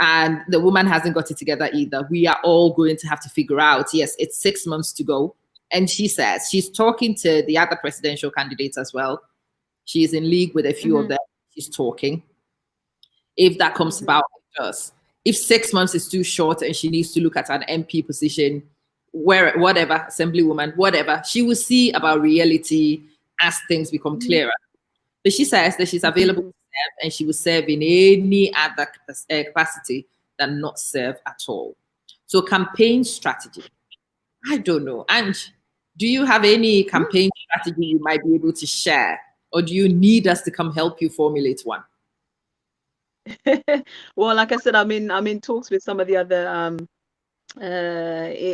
And the woman hasn't got it together either. We are all going to have to figure out, yes, it's 6 months to go. And she says she's talking to the other presidential candidates as well. She's in league with a few of them. She's talking. If that comes about, just if 6 months is too short and she needs to look at an MP position, where whatever, assemblywoman, whatever, she will see about reality as things become clearer. But she says that she's available to serve, and she will serve in any other capacity than not serve at all. So campaign strategy, I don't know. Ange, do you have any campaign strategy you might be able to share? Or do you need us to come help you formulate one? Well, like I said, I'm in talks with some of the other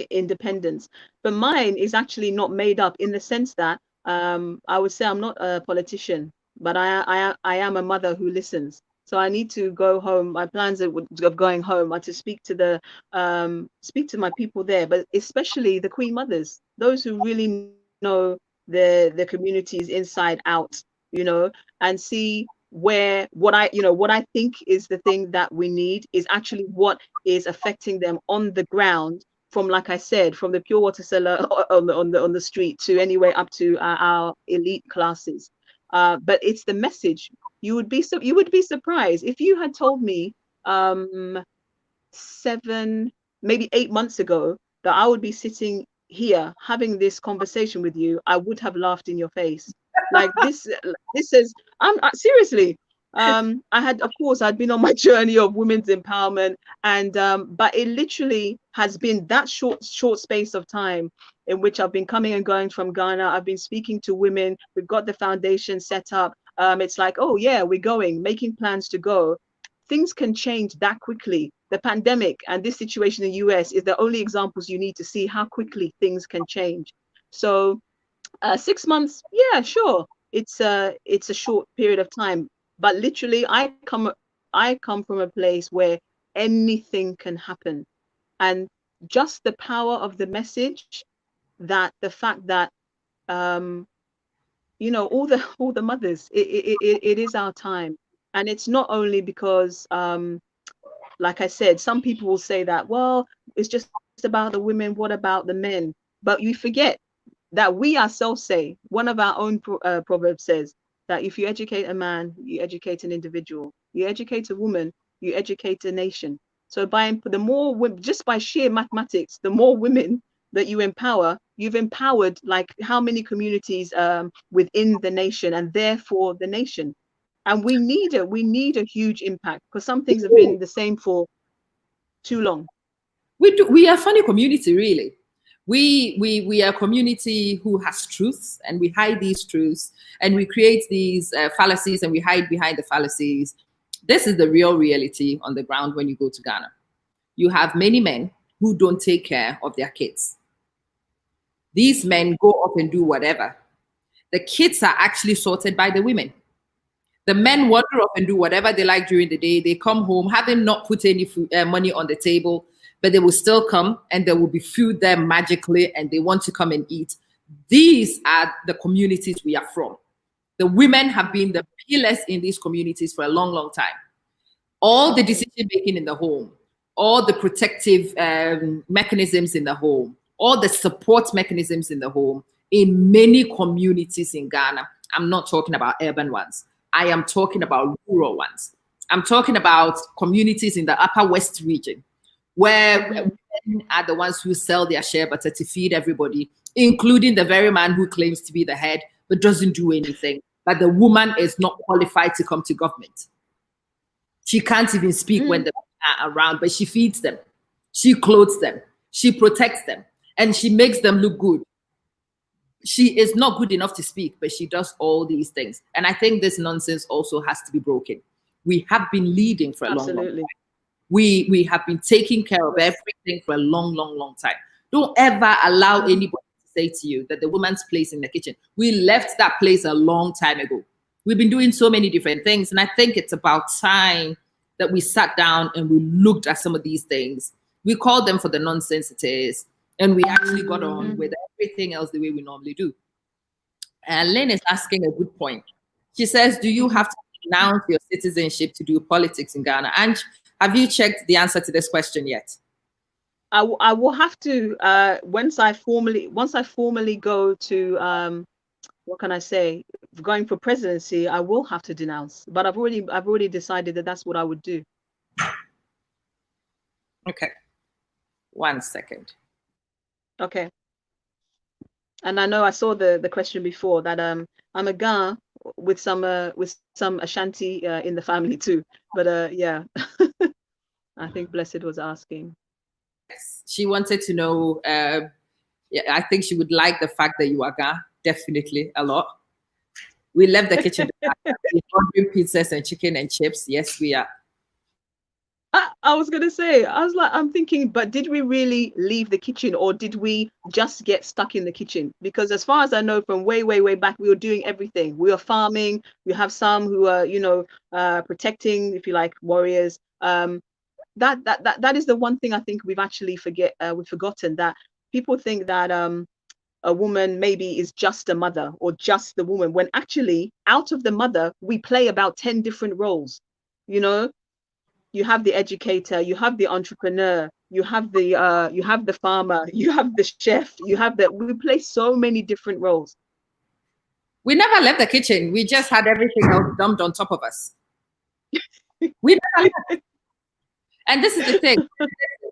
independents, but mine is actually not made up, in the sense that I would say I'm not a politician, but I am a mother who listens. So I need to go home. My plans of going home are to speak to my people there, but especially the Queen Mothers, those who really know the communities inside out, you know, and see what I think is the thing that we need is actually what is affecting them on the ground, from, like I said, from the pure water seller on the street to anywhere up to our elite classes. But it's the message. You would be surprised if you had told me 7, maybe 8 months ago that I would be sitting here having this conversation with you. I would have laughed in your face. Like this is, seriously. I'd been on my journey of women's empowerment, and but it literally has been that short space of time in which I've been coming and going from Ghana. I've been speaking to women. We've got the foundation set up. It's like, oh yeah, we're going, making plans to go. Things can change that quickly. The pandemic and this situation in the US is the only examples you need to see how quickly things can change. So 6 months, yeah, sure. It's a short period of time, but literally I come from a place where anything can happen. And just the power of the message, that the fact that you know, all the mothers, it is our time. And it's not only because like I said, some people will say that, well, it's just about the women, what about the men? But you forget that we ourselves say, one of our own proverbs says that if you educate a man, you educate an individual. You educate a woman, you educate a nation. So the more women, just by sheer mathematics, the more women that you empower, you've empowered like how many communities within the nation, and therefore the nation. And we need a huge impact, because some things have been the same for too long. We are a funny community, really. We are a community who has truths, and we hide these truths, and we create these fallacies, and we hide behind the fallacies. This is the real reality on the ground when you go to Ghana. You have many men who don't take care of their kids. These men go off and do whatever. The kids are actually sorted by the women. The men wander off and do whatever they like during the day. They come home, having not put any food, money on the table, but they will still come and there will be food there magically and they want to come and eat. These are the communities we are from. The women have been the pillars in these communities for a long, long time. All the decision making in the home, all the protective mechanisms in the home, all the support mechanisms in the home, in many communities in Ghana. I'm not talking about urban ones. I am talking about rural ones. I'm talking about communities in the Upper West region, where women are the ones who sell their share butter to feed everybody, including the very man who claims to be the head but doesn't do anything. But the woman is not qualified to come to government. She can't even speak when they're around, but she feeds them. She clothes them. She protects them. And she makes them look good. She is not good enough to speak, but she does all these things. And I think this nonsense also has to be broken. We have been leading for a long time. We have been taking care of everything for a long, long, long time. Don't ever allow anybody to say to you that the woman's place in the kitchen. We left that place a long time ago. We've been doing so many different things. And I think it's about time that we sat down and we looked at some of these things. We called them for the nonsense it is. And we actually got on with everything else the way we normally do. And Lynn is asking a good point. She says, do you have to renounce your citizenship to do politics in Ghana? And have you checked the answer to this question yet? I will have to once I formally go to what can I say, going for presidency, I will have to denounce. But I've already decided that that's what I would do. Okay. 1 second. Okay. And I know I saw the question before that I'm a Ga with some Ashanti in the family too. But yeah, I think Blessed was asking. Yes, she wanted to know. Yeah, I think she would like the fact that you are Ga, definitely a lot. We left the kitchen. We're ordering pizzas and chicken and chips. Yes, we are. I was gonna say, I'm thinking, but did we really leave the kitchen, or did we just get stuck in the kitchen? Because as far as I know, from way back, we were doing everything. We were farming. We have some who are, protecting, if you like, warriors. That is the one thing I think we've actually forgotten, that people think that a woman maybe is just a mother or just the woman, when actually out of the mother we play about 10 different roles. You have the educator, you have the entrepreneur, you have the farmer, you have the chef, we play so many different roles. We never left the kitchen. We just had everything else dumped on top of us. We never left. And this is the thing,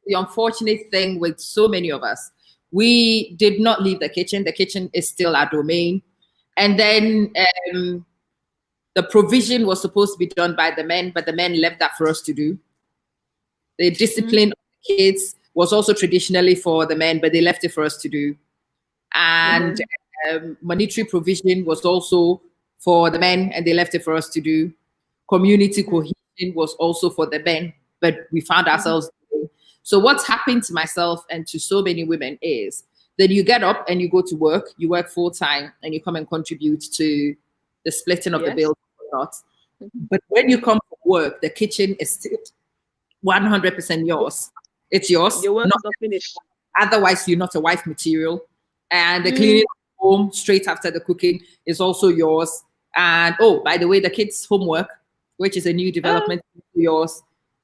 the unfortunate thing with so many of us. We did not leave the kitchen. The kitchen is still our domain. And then the provision was supposed to be done by the men, but the men left that for us to do. The discipline of the kids was also traditionally for the men, but they left it for us to do. And monetary provision was also for the men, and they left it for us to do. Community cohesion was also for the men, but we found ourselves doing. So what's happened to myself and to so many women is that you get up and you go to work, you work full time, and you come and contribute to the splitting of the bill or not. But when you come from work, the kitchen is still 100% yours. It's yours. Your work is not finished. Otherwise, you're not a wife material. And the cleaning home straight after the cooking is also yours. And oh, by the way, the kids' homework, which is a new development, is yours.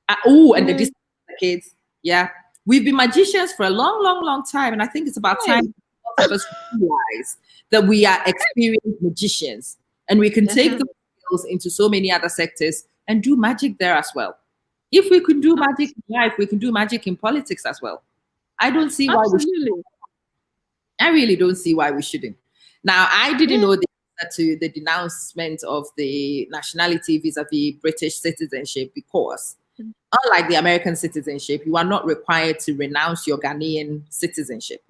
And the distance of the kids. Yeah. We've been magicians for a long, long, long time. And I think it's about time most of us realize that we are experienced magicians. And we can take those skills into so many other sectors and do magic there as well. If we could do magic in life, we can do magic in politics as well. I don't see why we shouldn't. I really don't see why we shouldn't. Now, I didn't know the answer to the denouncement of the nationality vis-a-vis British citizenship because, unlike the American citizenship, you are not required to renounce your Ghanaian citizenship.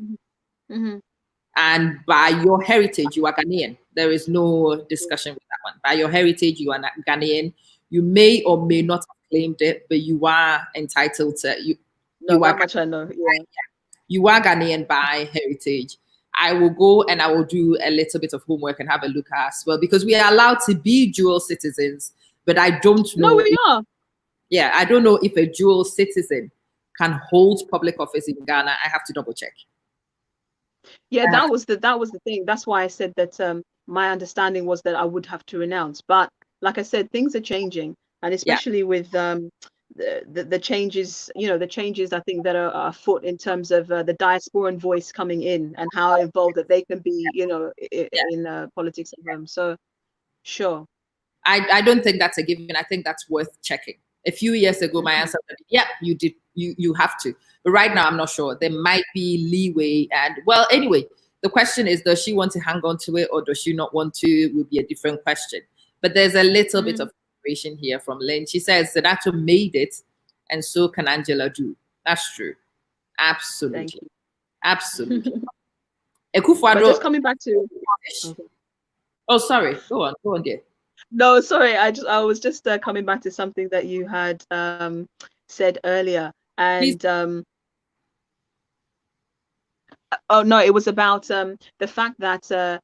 And by your heritage, you are Ghanaian. There is no discussion with that one. By your heritage, you are Ghanaian. You may or may not have claimed it, but you are entitled to you. No, You are that much I know. Yeah. you are Ghanaian by heritage. I will go and I will do a little bit of homework and have a look as well, because we are allowed to be dual citizens, but I don't No, know. we are. Yeah, I don't know if a dual citizen can hold public office in Ghana. I have to double check. Yeah, that was the thing. That's why I said that my understanding was that I would have to renounce. But like I said, things are changing, and Yeah. especially with the changes, the changes I think that are afoot in terms of the diasporan voice coming in and how involved that they can be, in politics at home. So sure. I don't think that's a given. I think that's worth checking. A few years ago, my answer was, yeah, you did. You have to. But right now, I'm not sure. There might be leeway. And well, anyway, the question is, does she want to hang on to it or does she not want to? Would be a different question. But there's a little bit of information here from Lynn. She says Senator made it, and so can Angela do. That's true. Absolutely. Thank you. Absolutely. But just coming back to. Okay. Oh, sorry. Go on, dear. No, sorry. I was just coming back to something that you had said earlier, and oh no, it was about the fact that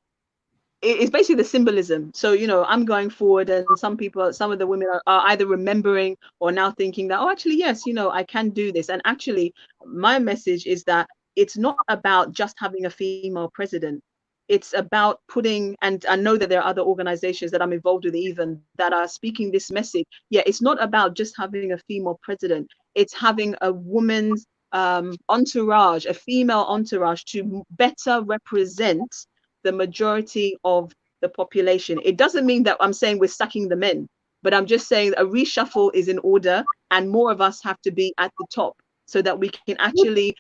it's basically the symbolism. So I'm going forward, and some of the women are either remembering or now thinking that, oh, actually, yes, I can do this. And actually, my message is that it's not about just having a female president. It's about putting, and I know that there are other organizations that I'm involved with even that are speaking this message. Yeah, it's not about just having a female president. It's having a woman's entourage, a female entourage, to better represent the majority of the population. It doesn't mean that I'm saying we're sucking the men, but I'm just saying a reshuffle is in order, and more of us have to be at the top so that we can actually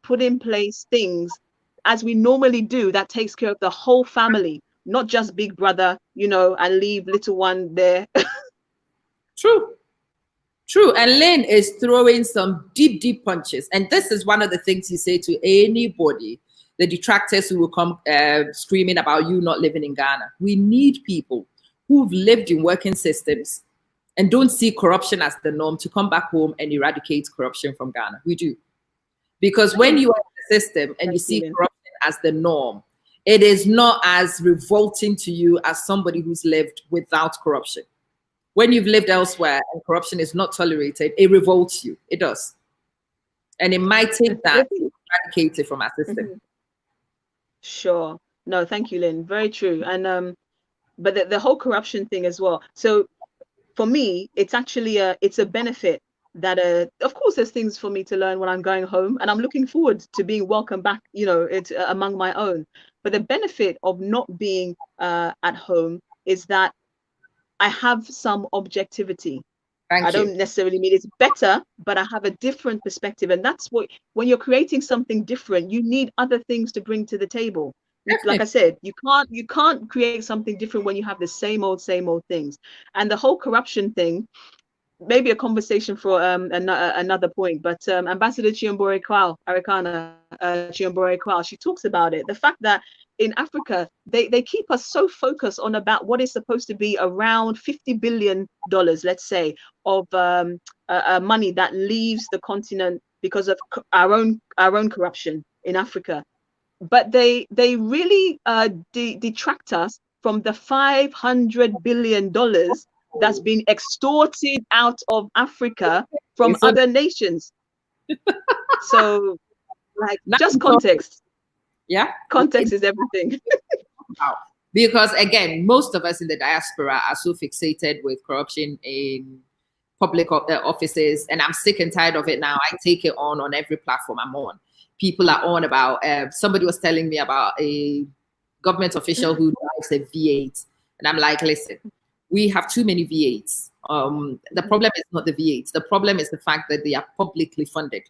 put in place things as we normally do that takes care of the whole family, not just big brother, and leave little one there. True. And Lynn is throwing some deep punches. And this is one of the things you say to anybody, the detractors who will come screaming about you not living in Ghana. We need people who've lived in working systems and don't see corruption as the norm to come back home and eradicate corruption from Ghana. We do. Because when you are in the system and you see corruption as the norm, it is not as revolting to you as somebody who's lived without corruption. When you've lived elsewhere and corruption is not tolerated, it revolts you. It does. And it might take that to eradicate it from our system. Sure. No, thank you, Lynn. Very true. And but the whole corruption thing as well. So for me, it's actually it's a benefit that of course there's things for me to learn when I'm going home, and I'm looking forward to being welcomed back, it's among my own. But the benefit of not being at home is that I have some objectivity. I don't necessarily mean it's better, but I have a different perspective. And that's what, when you're creating something different, you need other things to bring to the table. Like I said, you can't create something different when you have the same old things. And the whole corruption thing, maybe a conversation for another point, but Ambassador Chiambore Kwao, Arikana Chiambore Kwao, she talks about it. The fact that in Africa, they keep us so focused on about what is supposed to be around $50 billion, let's say, of money that leaves the continent because of our own corruption in Africa. But they really detract us from the $500 billion that's been extorted out of Africa from other nations. So, just context. Yeah. Context is everything. Because again, most of us in the diaspora are so fixated with corruption in public offices, and I'm sick and tired of it now. I take it on every platform I'm on. People are on about, somebody was telling me about a government official who drives a V8. And I'm like, listen, we have too many V8s. The problem is not the V8s. The problem is the fact that they are publicly funded.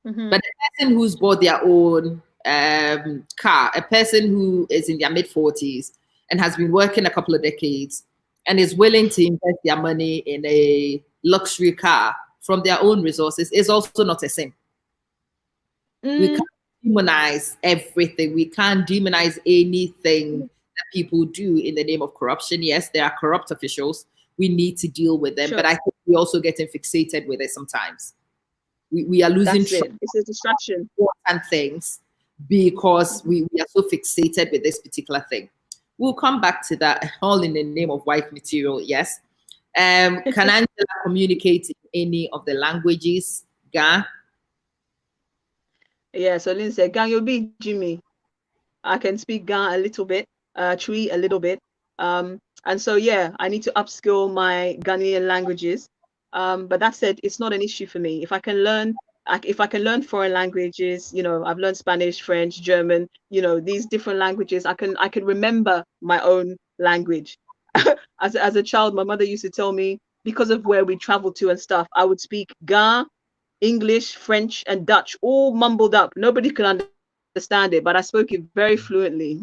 But the person who's bought their own car, a person who is in their mid-40s and has been working a couple of decades and is willing to invest their money in a luxury car from their own resources is also not a sin. We can't demonize everything. We can't demonize anything that people do in the name of corruption. Yes, there are corrupt officials. we need to deal with them. Sure. But I think we also getting fixated with it sometimes. We are losing That's it. It's a distraction. important things because we are so fixated with this particular thing. We'll come back to that, all in the name of white material, yes. Can Angela communicate in any of the languages? Ga? Yeah, so Lynn said, Gang, you'll be Jimmy. I can speak Ga a little bit, Twi a little bit. And so, yeah, I need to upskill my Ghanaian languages. But that said, it's not an issue for me. If I can learn, if I can learn foreign languages, you know, I've learned Spanish, French, German, you know, these different languages, I can remember my own language. As a child, my mother used to tell me, because of where we traveled to and stuff, I would speak Ga, English, French, and Dutch, all mumbled up. Nobody could understand it, but I spoke it very fluently.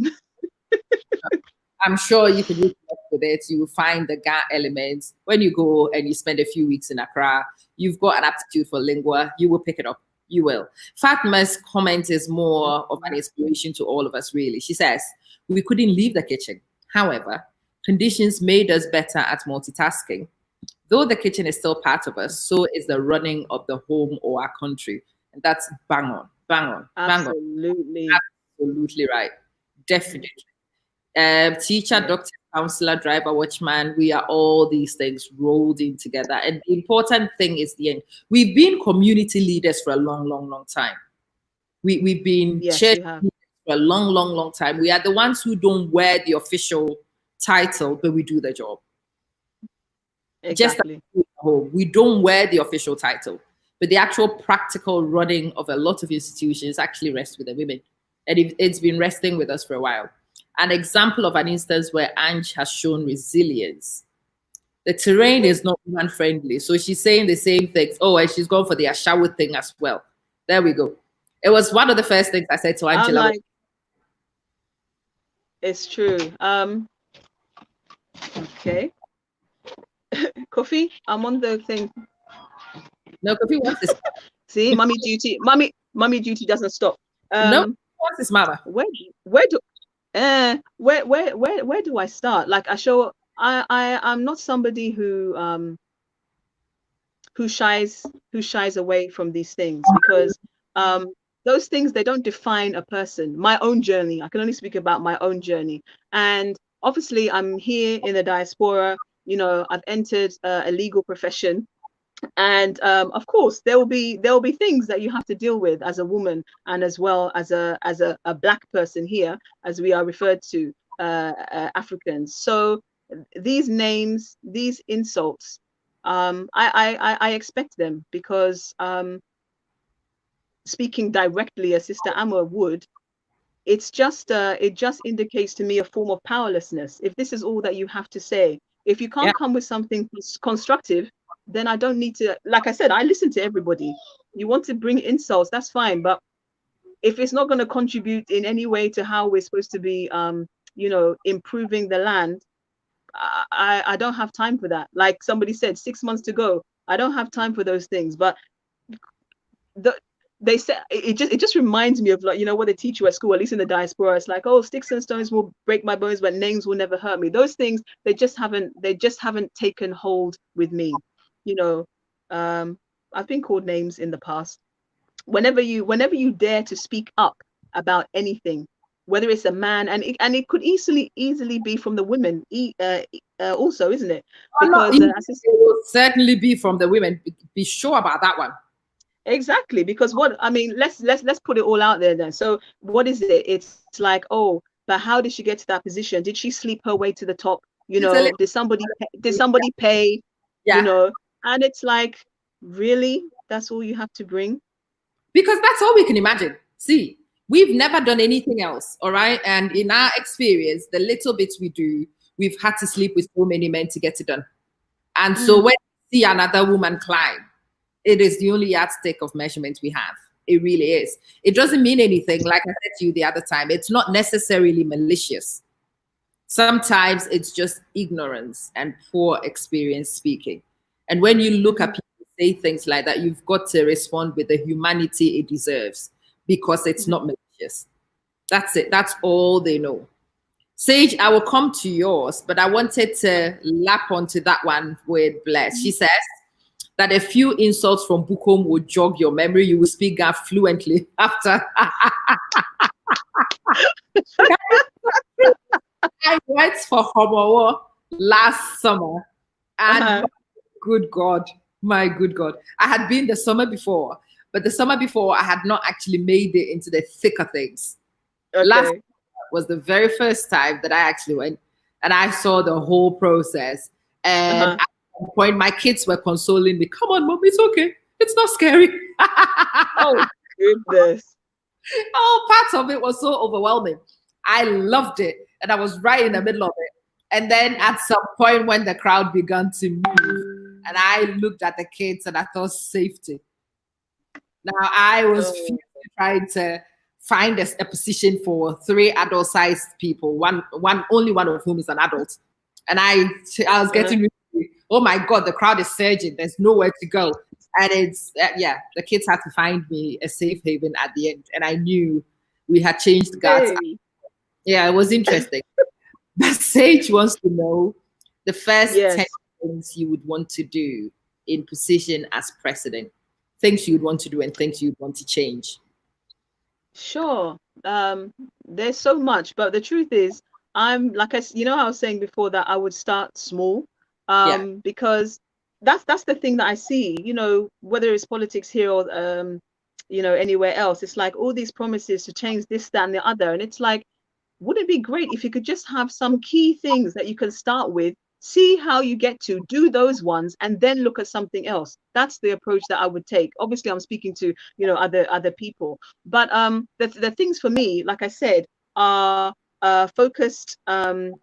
I'm sure you can look up with it. You will find the Ga elements. When you go and you spend a few weeks in Accra, you've got an aptitude for lingua, you will pick it up. You will. Fatma's comment is more of an inspiration to all of us, really. She says, we couldn't leave the kitchen. However, conditions made us better at multitasking. Though the kitchen is still part of us, so is the running of the home or our country. And that's bang on, bang on, bang on. Absolutely. Absolutely right. Definitely. Teacher, doctor, counselor, driver, watchman, we are all these things rolled in together. And the important thing is the end. We've been community leaders for a long, long, long time. We've been church leaders for a long, long, long time. We are the ones who don't wear the official title, but we do the job. Exactly. Just at home, we don't wear the official title, but the actual practical running of a lot of institutions actually rests with the women. And it's been resting with us for a while. An example of an instance where Ange has shown resilience. The terrain is not woman friendly. So she's saying the same things. Oh, and she's gone for the Ashawo thing as well. There we go. It was one of the first things I said to Angela. Like, it's true. Okay. Kofi, I'm on the thing. No, Kofi wants this. See, mommy duty. Mommy duty doesn't stop. No, what's this, mama? Where do I start? Like, I'm not somebody who shies away from these things, because those things, they don't define a person. My own journey, I can only speak about my own journey. And obviously I'm here in the diaspora, you know, I've entered a legal profession. And of course, there will be things that you have to deal with as a woman, and as well as a black person here, as we are referred to, Africans. So these names, these insults, I expect them, because speaking directly as Sister Amma would, it just indicates to me a form of powerlessness. If this is all that you have to say, if you can't come with something constructive, then I don't need to. Like I said, I listen to everybody. You want to bring insults, that's fine, but if it's not going to contribute in any way to how we're supposed to be, you know, improving the land, I don't have time for that. Like somebody said, 6 months to go. I don't have time for those things. But they said it just reminds me of, like, you know, what they teach you at school, at least in the diaspora. It's like, oh, sticks and stones will break my bones, but names will never hurt me. Those things, they just haven't taken hold with me. You know, I've been called names in the past. Whenever you dare to speak up about anything, whether it's a man, and it could easily be from the women, also, isn't it? Because it will certainly be from the women. Be sure about that one. Exactly, because what I mean, let's put it all out there then. So what is it? It's like, oh, but how did she get to that position? Did she sleep her way to the top? You know, did somebody pay? Yeah. You know, and it's like, really, that's all you have to bring? Because that's all we can imagine. See, we've never done anything else, all right? And in our experience, the little bits we do, we've had to sleep with so many men to get it done. And so when we see another woman climb, it is the only yardstick of measurement we have. It really is. It doesn't mean anything. Like I said to you the other time, it's not necessarily malicious. Sometimes it's just ignorance and poor experience speaking. And when you look at people say things like that, you've got to respond with the humanity it deserves, because it's not malicious. That's it. That's all they know. Sage, I will come to yours, but I wanted to lap onto that one with Bless. She says that a few insults from Bukom will jog your memory. You will speak Ga fluently after. I went for Homowo last summer, and good God, my good God. I had been the summer before, but the summer before I had not actually made it into the thicker things. Last was the very first time that I actually went, and I saw the whole process. And at one point, my kids were consoling me. Come on, mom, it's okay. It's not scary. Oh, goodness. Oh, part of it was so overwhelming. I loved it. And I was right in the middle of it. And then at some point when the crowd began to move, and I looked at the kids and I thought safety. Now I was trying to find a position for 3 adult-sized people, only one of whom is an adult. And I was getting really, oh my God, the crowd is surging. There's nowhere to go. And it's, the kids had to find me a safe haven at the end. And I knew we had changed guards. Hey. Yeah, it was interesting. But Sage wants to know the first 10 things you would want to do in position as president. Things you would want to do and things you'd want to change. Sure. There's so much, but the truth is, I'm like I was saying before that I would start small, because that's the thing that I see. Whether it's politics here or anywhere else, it's like all these promises to change this, that, and the other, and it's like, wouldn't it be great if you could just have some key things that you can start with, see how you get to do those ones, and then look at something else. That's the approach that I would take. Obviously, I'm speaking to other people, but the things for me, like I said, are focused on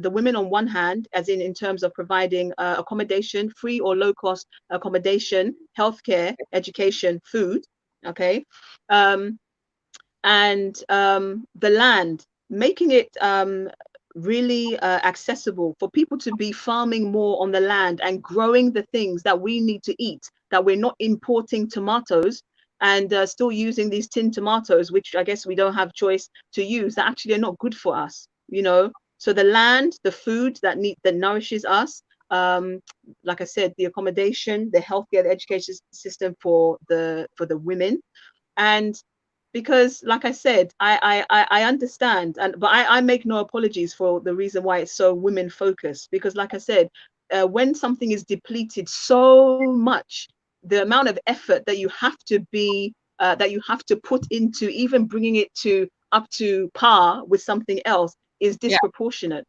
the women on one hand, as in terms of providing accommodation, free or low cost accommodation, healthcare, education, food. Okay. And the land, making it really accessible for people to be farming more on the land and growing the things that we need to eat, that we're not importing tomatoes and still using these tin tomatoes, which I guess we don't have choice to use, that actually are not good for us, So the land, the food that nourishes us, like I said, the accommodation, the healthcare, the education system for the women. And because, like I said, I understand, but I make no apologies for the reason why it's so women focused. Because, like I said, when something is depleted so much, the amount of effort that you have to put into even bringing it up to par with something else is disproportionate.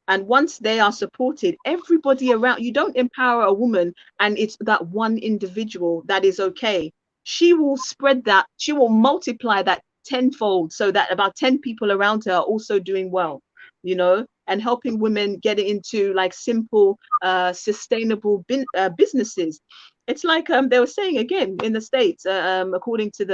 And once they are supported, everybody around, you don't empower a woman and it's that one individual that is okay. She will spread that, she will multiply that tenfold so that about 10 people around her are also doing well, and helping women get into like simple, sustainable businesses. It's like they were saying again in the States, according to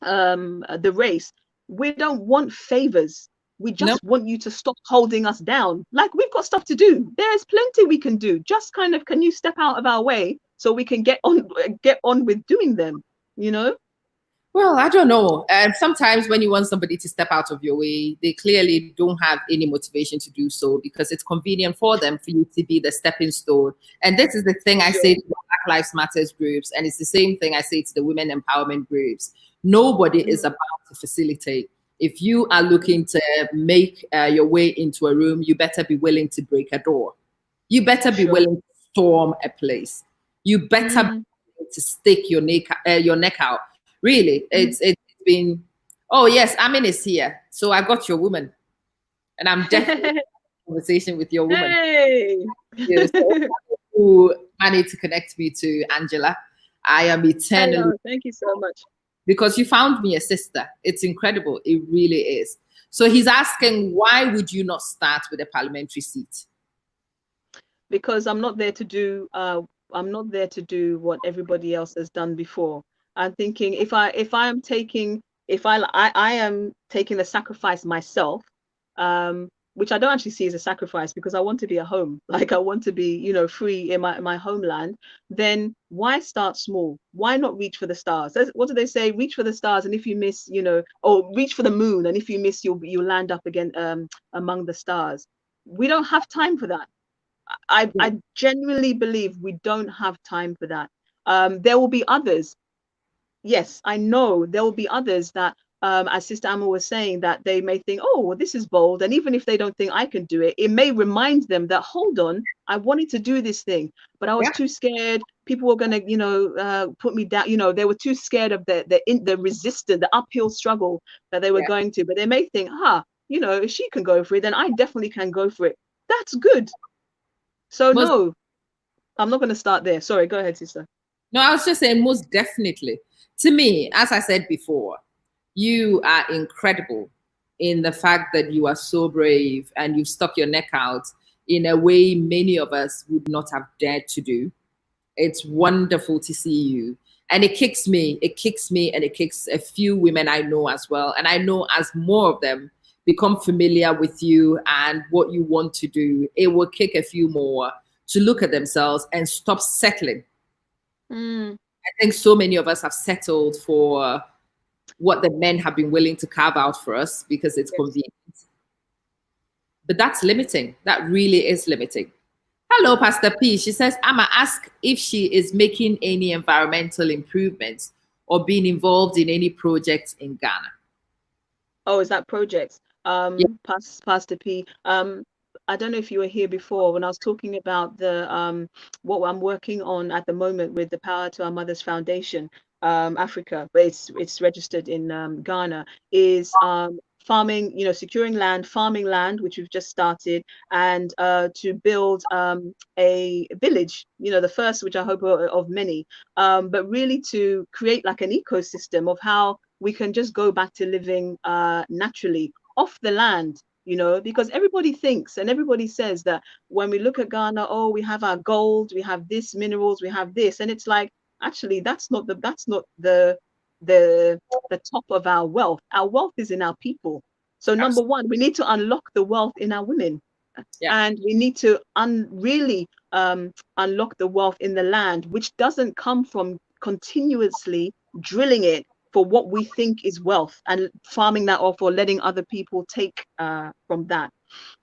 the race, we don't want favors. We just want you to stop holding us down. Like, we've got stuff to do. There's plenty we can do. Just kind of, can you step out of our way so we can get on with doing them, Well, I don't know. Sometimes when you want somebody to step out of your way, they clearly don't have any motivation to do so because it's convenient for them for you to be the stepping stone. And this is the thing I say to the Black Lives Matters groups, and it's the same thing I say to the women empowerment groups. Nobody is about to facilitate. If you are looking to make your way into a room, you better be willing to break a door. You better be willing to storm a place. You better be willing to stick your neck out. Really, it's been, oh yes, Amin is here. So I got your woman. And I'm definitely having a conversation with your woman. Hey. So, who managed to connect me to Angela. I am eternally. Hello, thank you so much. Because you found me a sister. It's incredible. It really is. So he's asking, why would you not start with a parliamentary seat? Because I'm not there to do what everybody else has done before. I'm thinking I am taking the sacrifice myself, which I don't actually see as a sacrifice, because I want to be at home. Like I want to be, you know, free in my homeland. Then why start small? Why not reach for the stars? What do they say? Reach for the stars, and if you miss, you know, or reach for the moon, and if you miss, you'll land up again among the stars. We don't have time for that. Yeah. I genuinely believe we don't have time for that. There will be others. Yes, I know there will be others that, as Sister Amma was saying, that they may think, oh, well, this is bold. And even if they don't think I can do it, it may remind them that, hold on, I wanted to do this thing, but I was Yeah. too scared. People were going to, you know, put me down. You know, they were too scared of the resistance, the uphill struggle that they were Yeah. going to. But they may think, you know, if she can go for it, then I definitely can go for it. That's good. So Most, no, I'm not going to start there. Sorry, go ahead, sister. no, I was just saying, most definitely. To me, as I said before, you are incredible in the fact that you are so brave and you've stuck your neck out in a way many of us would not have dared to do. It's wonderful to see you. And it kicks me, and it kicks a few women I know as well. And I know as more of them become familiar with you and what you want to do, it will kick a few more to look at themselves and stop settling. Mm, I think so many of us have settled for what the men have been willing to carve out for us because it's yes. convenient. But that's limiting. That really is limiting. Hello, Pastor P. She says, I'ma ask if she is making any environmental improvements or being involved in any projects in Ghana. Oh, is that projects? Yeah. Pastor P. I don't know if you were here before when I was talking about the what I'm working on at the moment with the Power to Our Mothers Foundation, Africa, but it's registered in Ghana, is farming, you know, securing land, farming land, which we've just started, and to build a village, you know, the first, which I hope are of many, but really to create like an ecosystem of how we can just go back to living naturally off the land, you know, because everybody thinks and everybody says that when we look at Ghana, oh, we have our gold, we have this minerals, we have this, and it's like, actually, that's not the the top of our wealth. Our wealth is in our people. So number one, we need to unlock the wealth in our women, Yeah. and we need to really unlock the wealth in the land, which doesn't come from continuously drilling it for what we think is wealth and farming that off or letting other people take from that. Okay.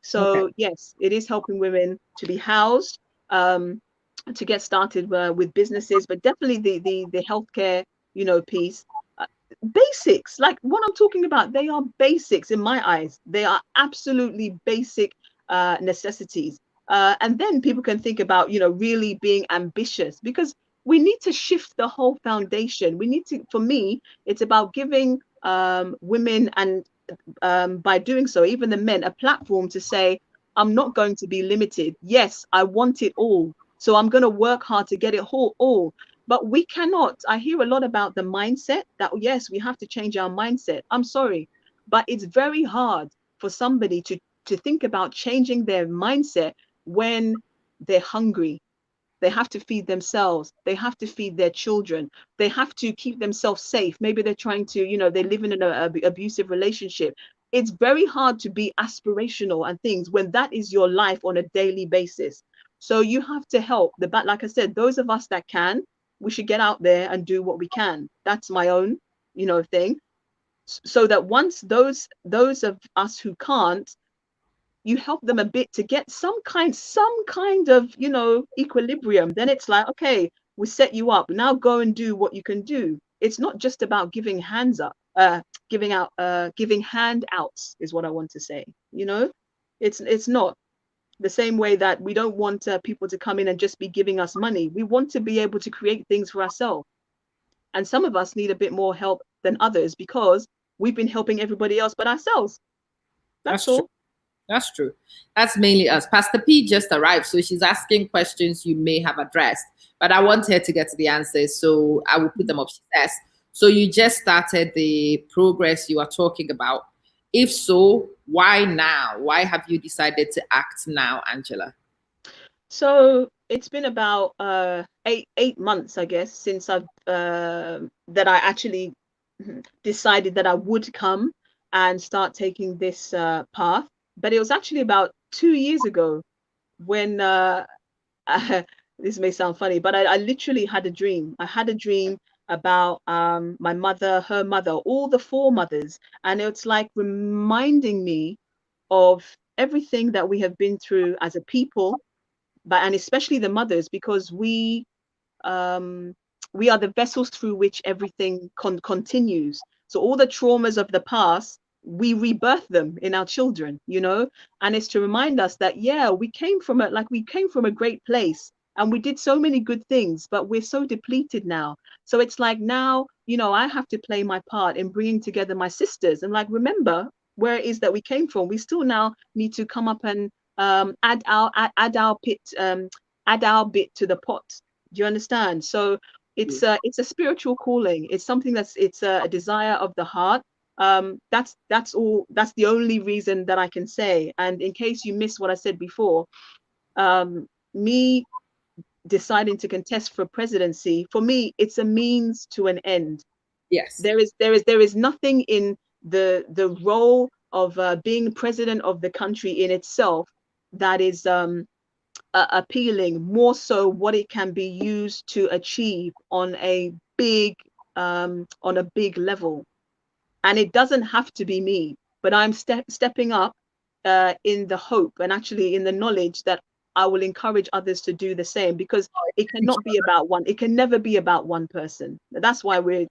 So yes, it is helping women to be housed, to get started with businesses, but definitely the healthcare, you know, piece. Uh, Basics, like what I'm talking about, they are basics in my eyes. They are absolutely basic necessities. And then people can think about, you know, really being ambitious, because we need to shift the whole foundation. We need to, for me, it's about giving women, and by doing so, even the men, a platform to say, I'm not going to be limited. Yes, I want it all. So I'm going to work hard to get it all. But we cannot. I hear a lot about the mindset that, yes, we have to change our mindset. I'm sorry, but it's very hard for somebody to think about changing their mindset when they're hungry. They have to feed themselves. They have to feed their children. They have to keep themselves safe. Maybe they're trying to, you know, they live in an abusive relationship. It's very hard to be aspirational and things when that is your life on a daily basis. So you have to help like I said, those of us that can, we should get out there and do what we can. That's my own, you know, thing. So that once those of us who can't, you help them a bit to get some kind of, you know, equilibrium, then it's like, okay, we set you up, now go and do what you can do. It's not just about giving hands up, giving handouts is what I want to say, you know. It's not the same way that we don't want people to come in and just be giving us money. We want to be able to create things for ourselves, and some of us need a bit more help than others because we've been helping everybody else but ourselves. That's That's true. all. That's true. That's mainly us. Pastor P just arrived, so she's asking questions you may have addressed, but I want her to get to the answers, so I will put them up. She says, so you just started the progress you are talking about. If so, why now? Why have you decided to act now, Angela? So it's been about 8 months, I guess, since I've that I actually decided that I would come and start taking this path. but it was actually about 2 years ago when this may sound funny, but I literally had a dream. I had a dream about my mother, her mother, all the four mothers, and it's like reminding me of everything that we have been through as a people, but and especially the mothers, because um, we are the vessels through which everything continues. So all the traumas of the past, we rebirth them in our children, you know, and it's to remind us that, yeah, we came from a great place and we did so many good things, but we're so depleted now. So it's like now, you know, I have to play my part in bringing together my sisters and like, remember where it is that we came from. We still now need to come up and add our bit to the pot. Do you understand? So it's a spiritual calling. It's something it's a desire of the heart. That's all. That's the only reason that I can say. And in case you missed what I said before, me deciding to contest for presidency, for me, it's a means to an end. Yes. There is nothing in the role of being president of the country in itself that is appealing, more so what it can be used to achieve on a big level. And it doesn't have to be me, but I'm stepping up in the hope and actually in the knowledge that I will encourage others to do the same, because it cannot be about one. It can never be about one person. That's why we're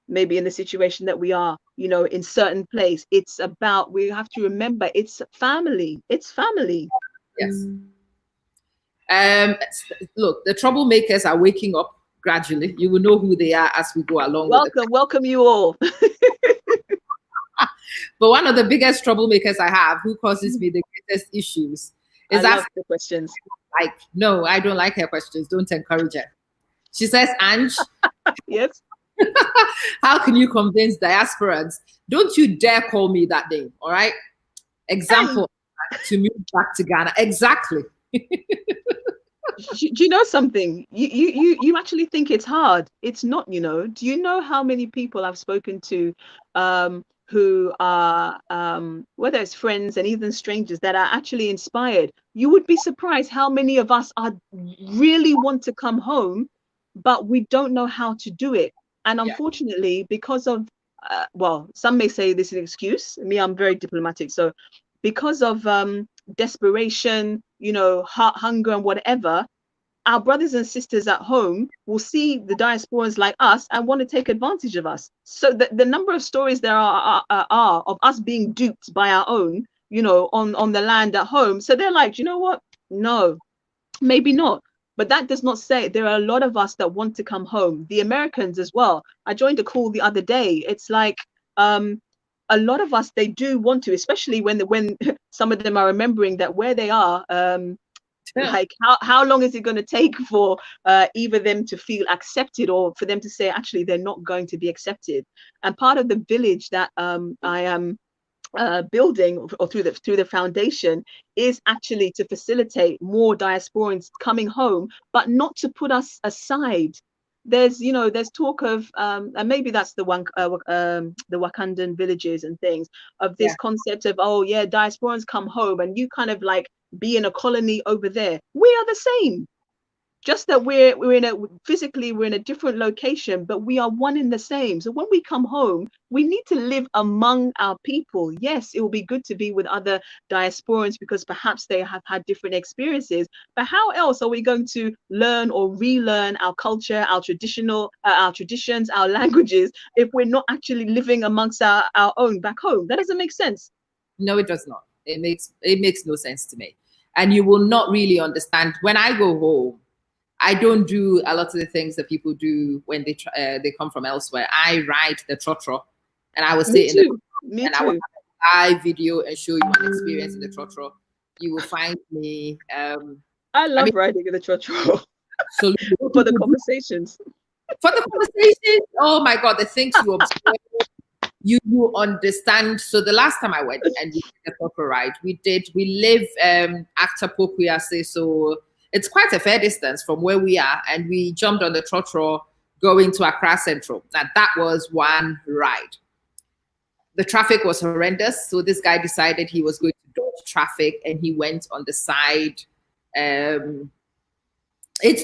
maybe in the situation that we are, you know, in certain place. It's about, we have to remember, it's family. It's family. Yes. Look, the troublemakers are waking up gradually. You will know who they are as we go along. Welcome you all. But one of the biggest troublemakers I have, who causes me the greatest issues, is I love the questions. Like, no, I don't like her questions. Don't encourage her. She says, Ange, yes. How can you convince diasporans? Don't you dare call me that name, all right? Example, to move back to Ghana. Exactly. Do you know something? You actually think it's hard. It's not, you know. Do you know how many people I've spoken to who are, whether it's friends and even strangers, that are actually inspired? You would be surprised how many of us really want to come home, but we don't know how to do it. And unfortunately, because of, well, some may say this is an excuse. Me, I'm very diplomatic. So because of desperation, you know, hunger and whatever, our brothers and sisters at home will see the diasporans like us and want to take advantage of us. So the number of stories there are of us being duped by our own, you know, on the land at home. So they're like, you know what? No, maybe not. But that does not say there are a lot of us that want to come home. The Americans as well. I joined a call the other day. It's like a lot of us, they do want to, especially when some of them are remembering that where they are, like how long is it going to take for either them to feel accepted or for them to say actually they're not going to be accepted. And part of the village that I am building or through the foundation is actually to facilitate more diasporans coming home, but not to put us aside. There's talk of and maybe that's the Wakandan villages and things of this concept of, oh yeah, diasporans come home and you kind of like be in a colony over there. We are the same, just that we're physically in a different location, but we are one in the same. So when we come home, we need to live among our people. Yes, it will be good to be with other diasporans because perhaps they have had different experiences, but how else are we going to learn or relearn our culture, our traditions, our languages, if we're not actually living amongst our own back home? That doesn't make sense. No, it does not. It makes no sense to me. And you will not really understand. When I go home, I don't do a lot of the things that people do when they come from elsewhere. I ride the trotro, and I will sit I will have a live video and show you an experience in the trotro. You will find me. I love riding in the trotro. So for the conversations. For the conversations, oh my God, the things you observe. You understand. So the last time I went and we did a proper ride, we live after Pokuase, so it's quite a fair distance from where we are, and we jumped on the trotro going to Accra Central. And that was one ride. The traffic was horrendous, so this guy decided he was going to dodge traffic, and he went on the side. It's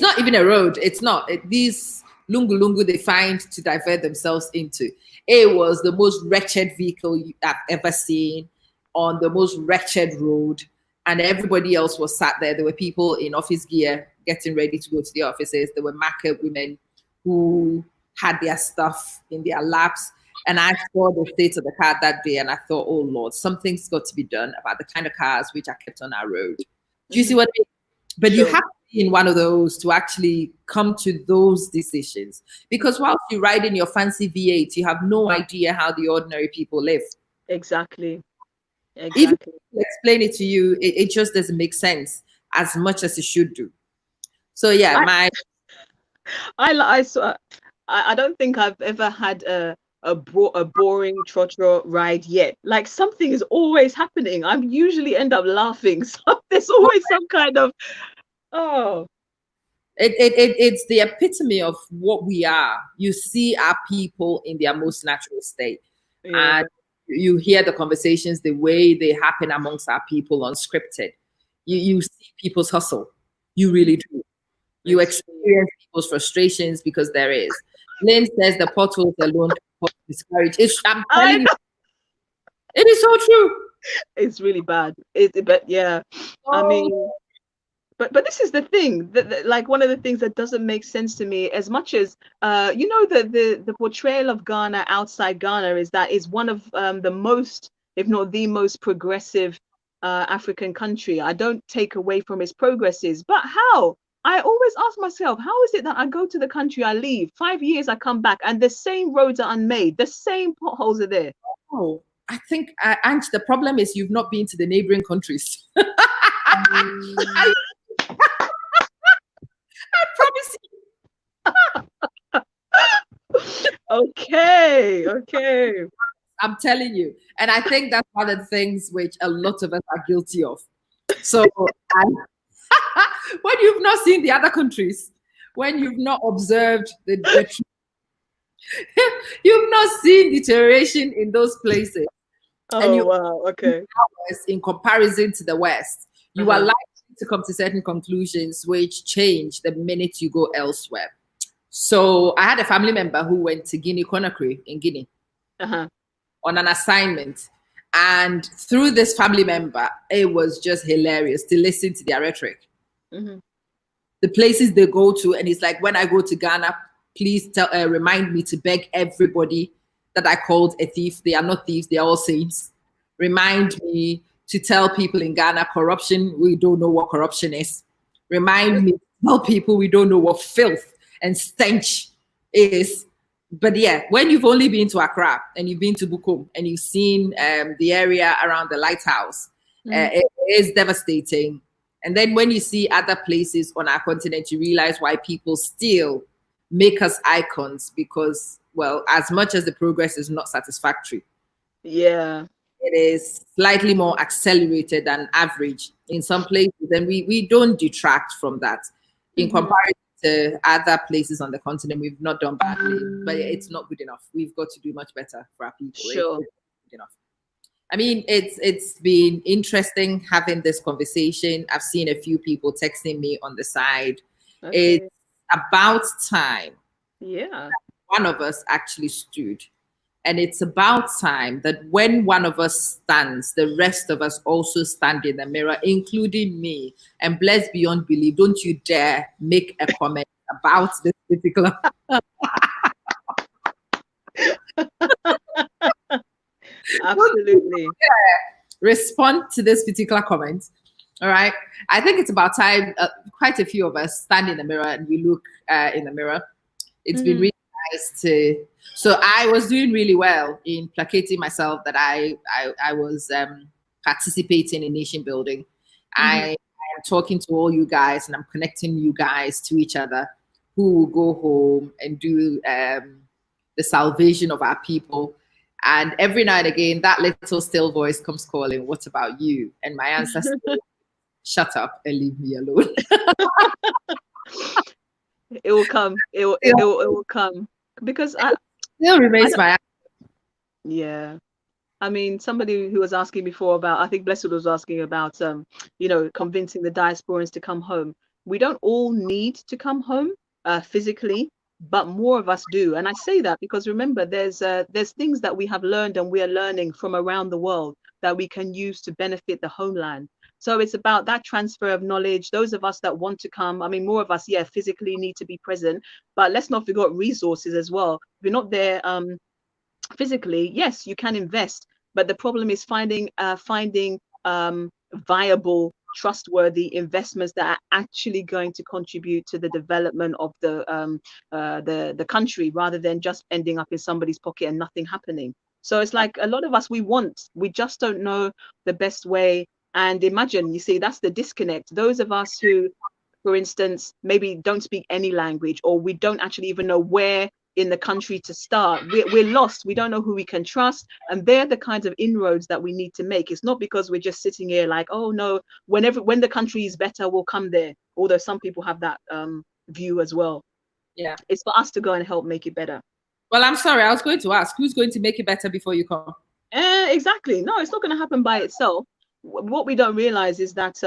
not even a road. It's not. These lungu lungu they find to divert themselves into. It was the most wretched vehicle I've ever seen on the most wretched road. And everybody else was sat there. There were people in office gear getting ready to go to the offices. There were market women who had their stuff in their laps. And I saw the state of the car that day, and I thought, oh Lord, something's got to be done about the kind of cars which are kept on our road. Do you see what I mean? But you have to be in one of those to actually come to those decisions. Because whilst you ride in your fancy V8, you have no idea how the ordinary people live. Exactly. Even if I explain it to you, it just doesn't make sense as much as it should do. So yeah, I don't think I've ever had a boring trotro ride yet. Like, something is always happening. I usually end up laughing. So there's always some kind of it's the epitome of what we are. You see our people in their most natural state. Yeah. And you hear the conversations the way they happen amongst our people, unscripted. You see people's hustle. You really do. You experience people's frustrations, because there is. Lynn says the potholes alone can discourage. I'm telling you, it is so true. It's really bad. But yeah, I mean, but this is the thing that like one of the things that doesn't make sense to me, as much as you know, the portrayal of Ghana outside Ghana is that it's one of the most, if not the most progressive African country. I don't take away from its progresses, but how? I always ask myself, how is it that I go to the country, I leave 5 years, I come back, and the same roads are unmade, the same potholes are there? Oh, I think, Ange, the problem is you've not been to the neighboring countries. I promise you. Okay. I'm telling you. And I think that's one of the things which a lot of us are guilty of. So when you've not seen the other countries, when you've not observed the you've not seen deterioration in those places. Wow, okay. In comparison to the West, you are likely to come to certain conclusions which change the minute you go elsewhere. So I had a family member who went to Guinea Conakry in Guinea on an assignment. And through this family member, it was just hilarious to listen to their rhetoric. The places they go to, and it's like, when I go to Ghana, please remind me to beg everybody that I called a thief. They are not thieves, they are all saints. Remind me to tell people in Ghana, corruption, we don't know what corruption is. Remind me to tell people we don't know what filth and stench is. But yeah, when you've only been to Accra and you've been to Bukom and you've seen the area around the lighthouse, it is devastating. And then when you see other places on our continent, you realize why people still make us icons, because, well, as much as the progress is not satisfactory, it is slightly more accelerated than average in some places. And we don't detract from that. In comparison to other places on the continent, we've not done badly, but it's not good enough. We've got to do much better for our people. Sure. It's good enough. I mean, it's been interesting having this conversation. I've seen a few people texting me on the side. It's about time. Yeah. One of us actually stood. And it's about time that when one of us stands, the rest of us also stand in the mirror, including me. And blessed beyond belief, don't you dare make a comment about this particular. Absolutely. Respond to this particular comment. All right. I think it's about time quite a few of us stand in the mirror and we look in the mirror. It's been really nice to. So I was doing really well in placating myself that I was participating in nation building. I am talking to all you guys and I'm connecting you guys to each other who will go home and do the salvation of our people. And every now and again, that little still voice comes calling, what about you? And my answer is, shut up and leave me alone. It will come. It will come. Because still remains my answer. Yeah. I mean, somebody who was asking before about, I think Blessed was asking about, you know, convincing the diasporans to come home. We don't all need to come home physically, but more of us do. And I say that because remember, there's things that we have learned and we are learning from around the world that we can use to benefit the homeland. So it's about that transfer of knowledge. Those of us that want to come, I mean, more of us, yeah, physically need to be present, but let's not forget resources as well. If you're not there physically, yes, you can invest, but the problem is finding viable, trustworthy investments that are actually going to contribute to the development of the country, rather than just ending up in somebody's pocket and nothing happening. So it's like a lot of us, we just don't know the best way. And imagine, you see, that's the disconnect. Those of us who, for instance, maybe don't speak any language, or we don't actually even know where in the country to start. We're lost. We don't know who we can trust. And they're the kinds of inroads that we need to make. It's not because we're just sitting here like, oh no, when the country is better, we'll come there. Although some people have that view as well. Yeah. It's for us to go and help make it better. Well, I'm sorry. I was going to ask, who's going to make it better before you come? Exactly. No, it's not going to happen by itself. What we don't realize is that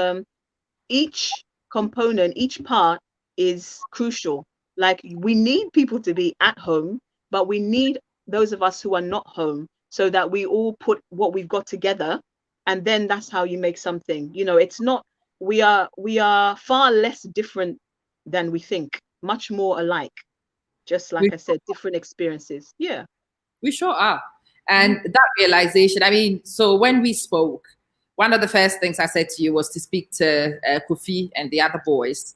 each component, each part is crucial. Like, we need people to be at home, but we need those of us who are not home, so that we all put what we've got together, and then that's how you make something. You know, it's not, we are far less different than we think, much more alike. Just like I said, different experiences. Yeah. We sure are. And that realization, I mean, so when we spoke, one of the first things I said to you was to speak to Kofi and the other boys,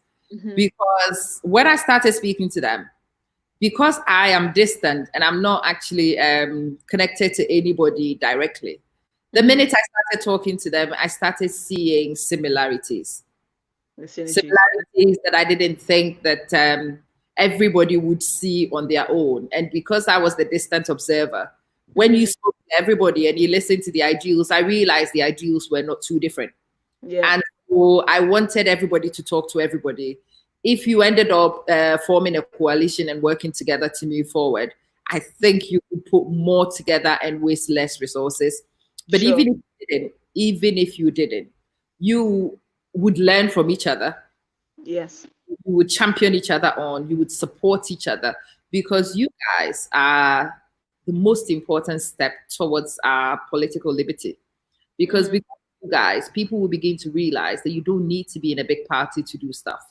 because when I started speaking to them, because I am distant and I'm not actually connected to anybody directly, the minute I started talking to them, I started seeing similarities. Similarities that I didn't think that everybody would see on their own. And because I was the distant observer, when you spoke to everybody and you listened to the ideals, I realized the ideals were not too different. Yeah. And so I wanted everybody to talk to everybody. If you ended up forming a coalition and working together to move forward, I think you could put more together and waste less resources. But Sure. even if you didn't, you would learn from each other. Yes. You would champion each other on, you would support each other, because you guys are the most important step towards our political liberty. Because with you guys, people will begin to realize that you don't need to be in a big party to do stuff.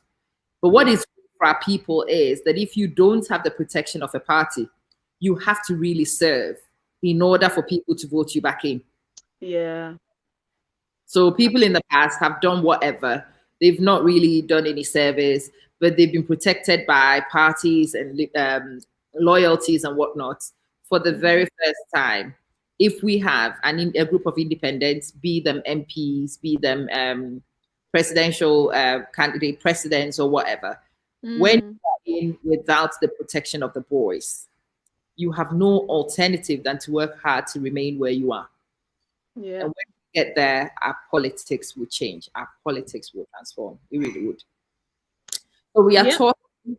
But what is for our people is that if you don't have the protection of a party, you have to really serve in order for people to vote you back in. Yeah. So people in the past have done whatever. They've not really done any service, but they've been protected by parties and loyalties and whatnot. For the very first time, if we have a group of independents, be them MPs, be them presidential candidate, presidents or whatever, when you are in without the protection of the boys, you have no alternative than to work hard to remain where you are. Yeah. And when we get there, our politics will change. Our politics will transform. It really would. So we are talking.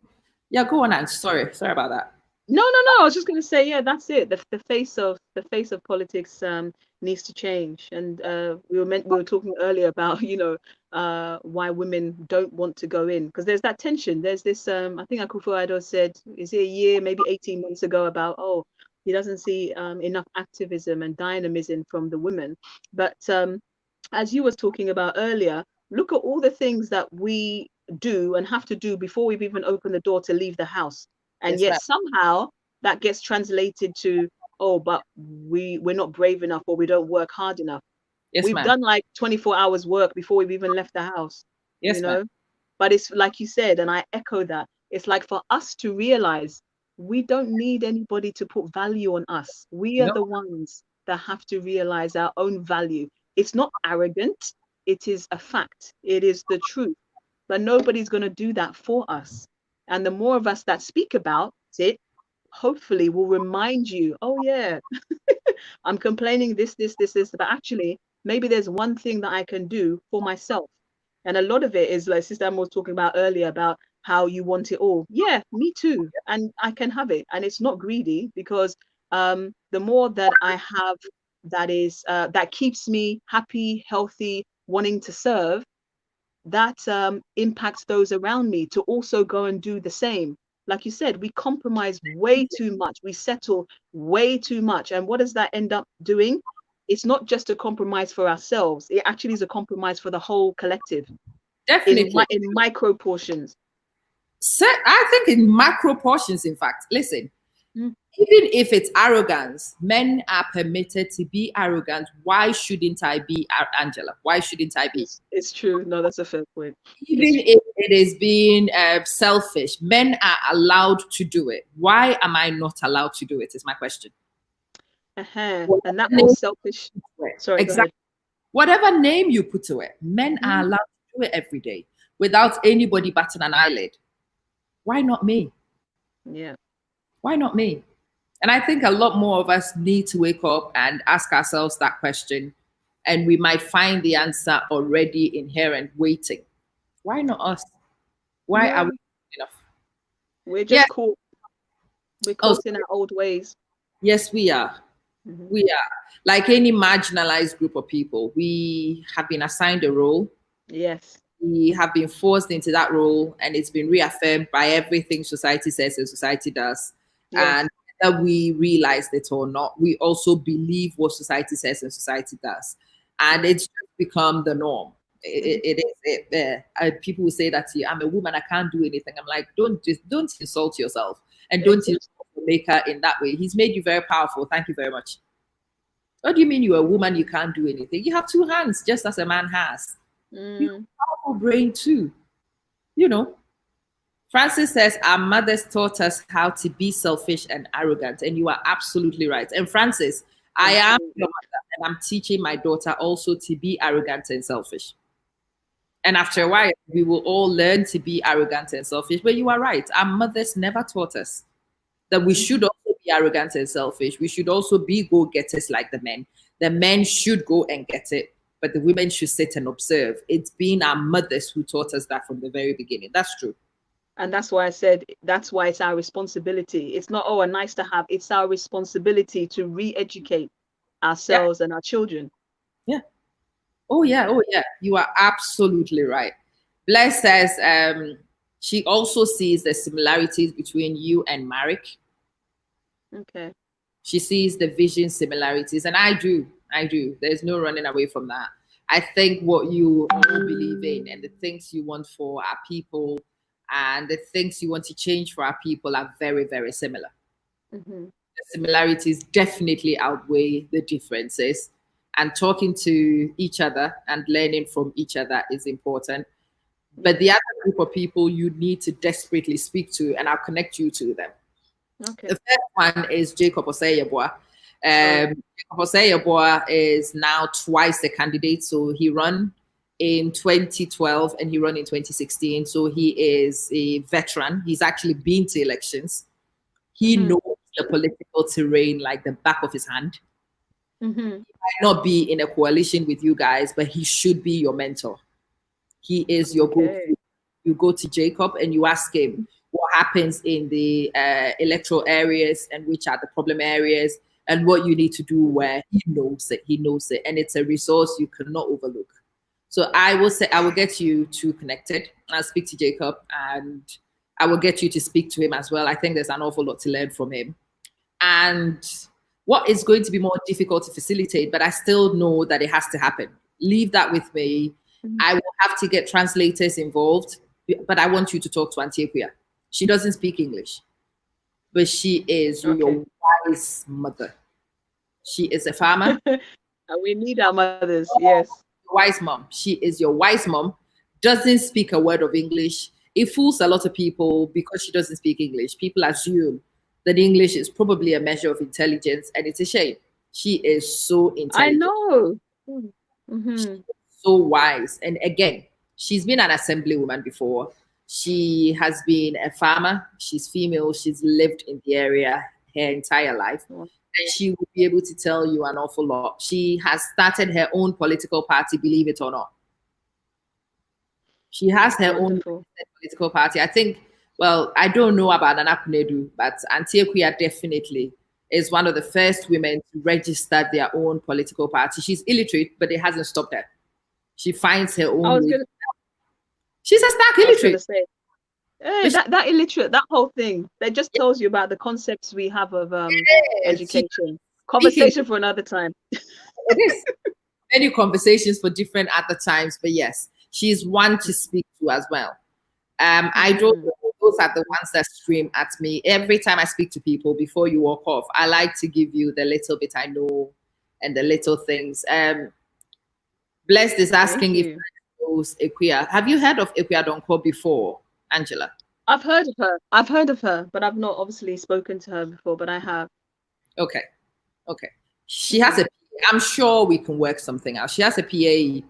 Yeah, go on, Ange. Sorry about that. No. I was just going to say, yeah, that's it. The face of politics needs to change. And we were talking earlier about, you know, why women don't want to go in, because there's that tension. There's this. I think Akufo-Addo said, is it a year, maybe 18 months ago, about he doesn't see enough activism and dynamism from the women. But as you was talking about earlier, look at all the things that we do and have to do before we've even opened the door to leave the house. And yet somehow that gets translated to, but we're not brave enough, or we don't work hard enough. We've done like 24 hours work before we've even left the house, you know? But it's like you said, and I echo that, it's like for us to realize we don't need anybody to put value on us. We are the ones that have to realize our own value. It's not arrogant. It is a fact. It is the truth. But nobody's going to do that for us. And the more of us that speak about it, hopefully will remind you, oh yeah, I'm complaining this, but actually maybe there's one thing that I can do for myself. And a lot of it is like Sister Emma was talking about earlier, about how you want it all. Yeah, me too. And I can have it. And it's not greedy, because the more that I have that is that keeps me happy, healthy, wanting to serve, that impacts those around me to also go and do the same. Like you said, we compromise way too much. We settle way too much. And what does that end up doing? It's not just a compromise for ourselves. It actually is a compromise for the whole collective Definitely. in micro portions. So I think in macro portions, in fact, listen, Mm. even if it's arrogance, men are permitted to be arrogant. Why shouldn't I be, Angela? Why shouldn't I be? It's true. No, that's a fair point. Even if it is being selfish, men are allowed to do it. Why am I not allowed to do it? Is my question. And that whole selfish. Sorry, go Exactly. ahead. Whatever name you put to it, men are allowed to do it every day without anybody batting an eyelid. Why not me? Yeah. Why not me? And I think a lot more of us need to wake up and ask ourselves that question. And we might find the answer already inherent waiting. Why not us? Why are we not enough? We're just caught. We're caught in our old ways. Yes, we are. We are. Like any marginalized group of people, we have been assigned a role. Yes. We have been forced into that role, and it's been reaffirmed by everything society says and society does. Yes. And whether we realize it or not, we also believe what society says and society does. And it's just become the norm. People will say that to you, I'm a woman, I can't do anything. I'm like, don't insult yourself, and don't insult the maker in that way. He's made you very powerful. Thank you very much. What do you mean you're a woman, you can't do anything? You have two hands, just as a man has. You have a powerful brain too. You know, Francis says our mothers taught us how to be selfish and arrogant, and you are absolutely right. And Francis, I am your mother, and I'm teaching my daughter also to be arrogant and selfish. And after a while, we will all learn to be arrogant and selfish. But you are right. Our mothers never taught us that we should also be arrogant and selfish. We should also be go-getters like the men. The men should go and get it, but the women should sit and observe. It's been our mothers who taught us that from the very beginning. That's true. And that's why I said that's why it's our responsibility. It's not a nice to have. It's our responsibility to re-educate ourselves and our children. Yeah. Oh yeah. Oh yeah. You are absolutely right. Bless says she also sees the similarities between you and Marek. Okay. She sees the vision similarities, and I do. There's no running away from that. I think what you all believe in and the things you want for our people and the things you want to change for our people are very, very similar. The similarities definitely outweigh the differences, and talking to each other and learning from each other is important. But the other group of people you need to desperately speak to, and I'll connect you to them. Okay. The first one is Jacob Osei-Yeboah. Jacob Osei-Yeboah is now twice a candidate. So he ran in 2012 and he ran in 2016. So he is a veteran. He's actually been to elections. He knows the political terrain like the back of his hand. He might not be in a coalition with you guys, but he should be your mentor. He is your go-to. You go to Jacob and you ask him what happens in the electoral areas and which are the problem areas and what you need to do where he knows it. He knows it. And it's a resource you cannot overlook. So I will get you two connected. I'll speak to Jacob and I will get you to speak to him as well. I think there's an awful lot to learn from him. And what is going to be more difficult to facilitate, but I still know that it has to happen. Leave that with me. I will have to get translators involved, but I want you to talk to Antioquia. She doesn't speak English, but she is your wise mother. She is a farmer. We need our mothers, yes. Wise mom. She is your wise mom. Doesn't speak a word of English. It fools a lot of people because she doesn't speak English. People assume that English is probably a measure of intelligence, and it's a shame. She is so intelligent. I know. She is so wise. And again, she's been an assemblywoman before. She has been a farmer. She's female. She's lived in the area her entire life. And she will be able to tell you an awful lot. She has started her own political party, believe it or not. She has her own political party. I think, well, I don't know about Nana Kunedu, but Antioquia definitely is one of the first women to register their own political party. She's illiterate, but it hasn't stopped her. She finds her own way. She's a stark illiterate. Say, hey, that illiterate, that whole thing, that just tells you about the concepts we have of education. Conversation for another time. It is. Many conversations for different other times, but yes, she's one to speak to as well. I don't know, those are the ones that scream at me every time I speak to people. Before you walk off, I like to give you the little bit I know and the little things. Blessed is asking if knows Equia. Have you heard of Equia Donko before, Angela? I've heard of her, but I've not obviously spoken to her before, but I have. Okay. She has a, I'm sure we can work something out. She has a PA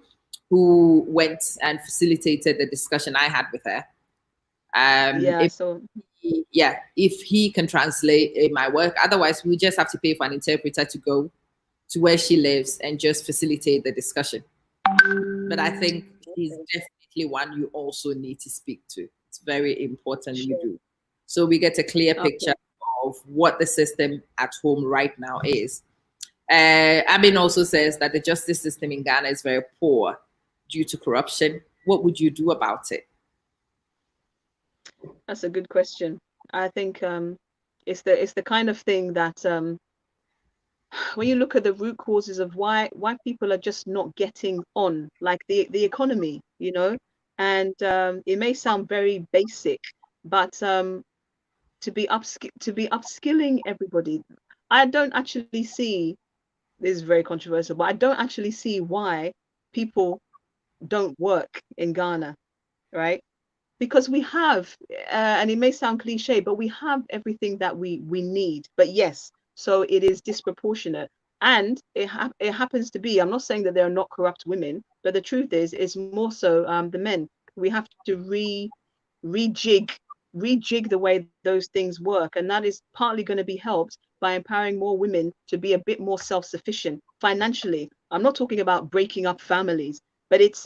who went and facilitated the discussion I had with her. If he can translate my work, otherwise we just have to pay for an interpreter to go to where she lives and just facilitate the discussion. But I think he's definitely one you also need to speak to. It's very important you do. So we get a clear picture of what the system at home right now is. Amin also says that the justice system in Ghana is very poor due to corruption. What would you do about it? That's a good question. I think it's the kind of thing that when you look at the root causes of why people are just not getting on, like the economy, you know, and it may sound very basic, but to be upskilling everybody, I don't actually see, this is very controversial, but I don't actually see why people don't work in Ghana, right? Because we have, and it may sound cliche, but we have everything that we need. But yes, so it is disproportionate. And it happens to be, I'm not saying that there are not corrupt women, but the truth is, it's more so the men. We have to rejig the way those things work. And that is partly going to be helped by empowering more women to be a bit more self-sufficient financially. I'm not talking about breaking up families, but it's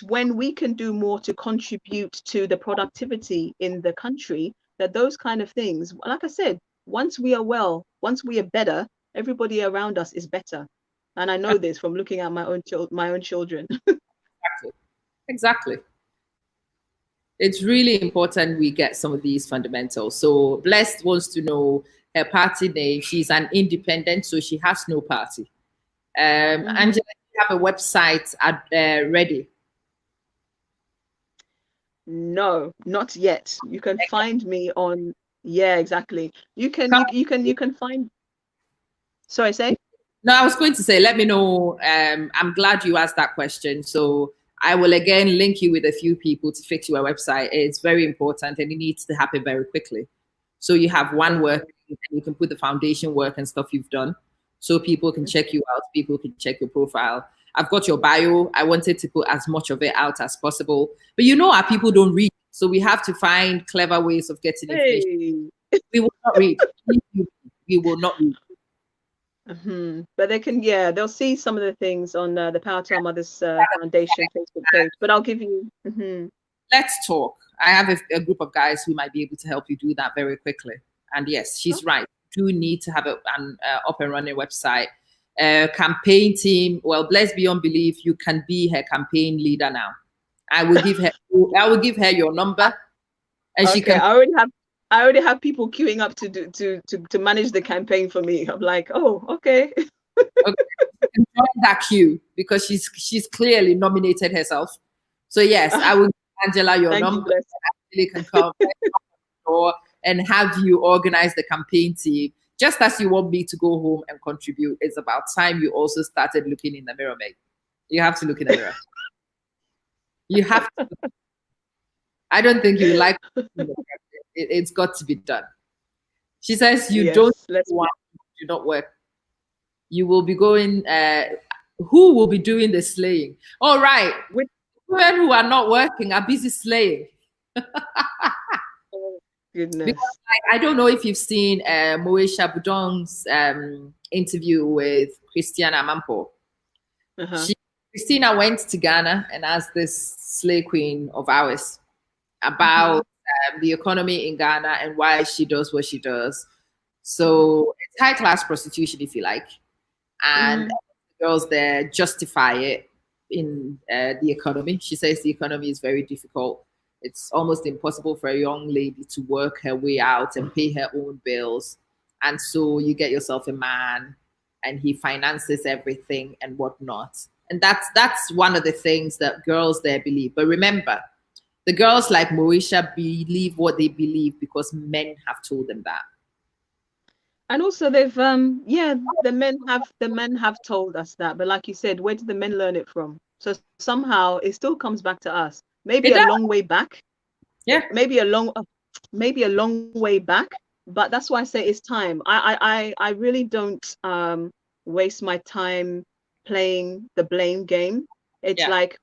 when we can do more to contribute to the productivity in the country, that those kind of things, like I said, once we are better, everybody around us is better. And I know this from looking at my own children. Exactly. It's really important we get some of these fundamentals. So Blessed wants to know her party name. She's an independent, so she has no party. Angela, you have a website ready? No, not yet. You can find me on, exactly. You can find, sorry, say? No, I was going to say, let me know. I'm glad you asked that question. So I will again link you with a few people to fix your website. It's very important and it needs to happen very quickly. So you have one work and you can put the foundation work and stuff you've done. So people can check you out, people can check your profile. I've got your bio. I wanted to put as much of it out as possible. But you know our people don't read. So we have to find clever ways of getting information. We will not read. We will not read. But they can, they'll see some of the things on the Power to Our Mothers Foundation Facebook page. But I'll give you. Let's talk. I have a group of guys who might be able to help you do that very quickly. And yes, she's right. You do need to have an up and running website. Campaign team. Well, blessed beyond belief, you can be her campaign leader now. I will give her your number, and she can. I already have people queuing up to manage the campaign for me. I'm like, oh, okay. Okay. Join that queue because she's clearly nominated herself. So yes, I will give Angela your number. You can come and have you organize the campaign team. Just as you want me to go home and contribute, it's about time you also started looking in the mirror, mate. You have to look in the mirror. You have to. I don't think you like it's got to be done. She says you do not work. You will be going, who will be doing the slaying? All right. Women who are not working are busy slaying. Goodness. Because I don't know if you've seen Moesha Budong's interview with Christiana Mampo. Christina went to Ghana and asked this slay queen of ours about the economy in Ghana and why she does what she does. So it's high class prostitution, if you like, and Mhm. girls there justify it in the economy. She says the economy is very difficult. It's almost impossible for a young lady to work her way out and pay her own bills. And so you get yourself a man and he finances everything and whatnot. And that's one of the things that girls there believe. But remember, the girls like Moesha believe what they believe because men have told them that. And also they've yeah, the men have told us that, but like you said, where did the men learn it from? So somehow it still comes back to us. Maybe It a does. long way back, Yeah. maybe a long way back, but that's why I say it's time. I really don't waste my time playing the blame game. It's Yeah. like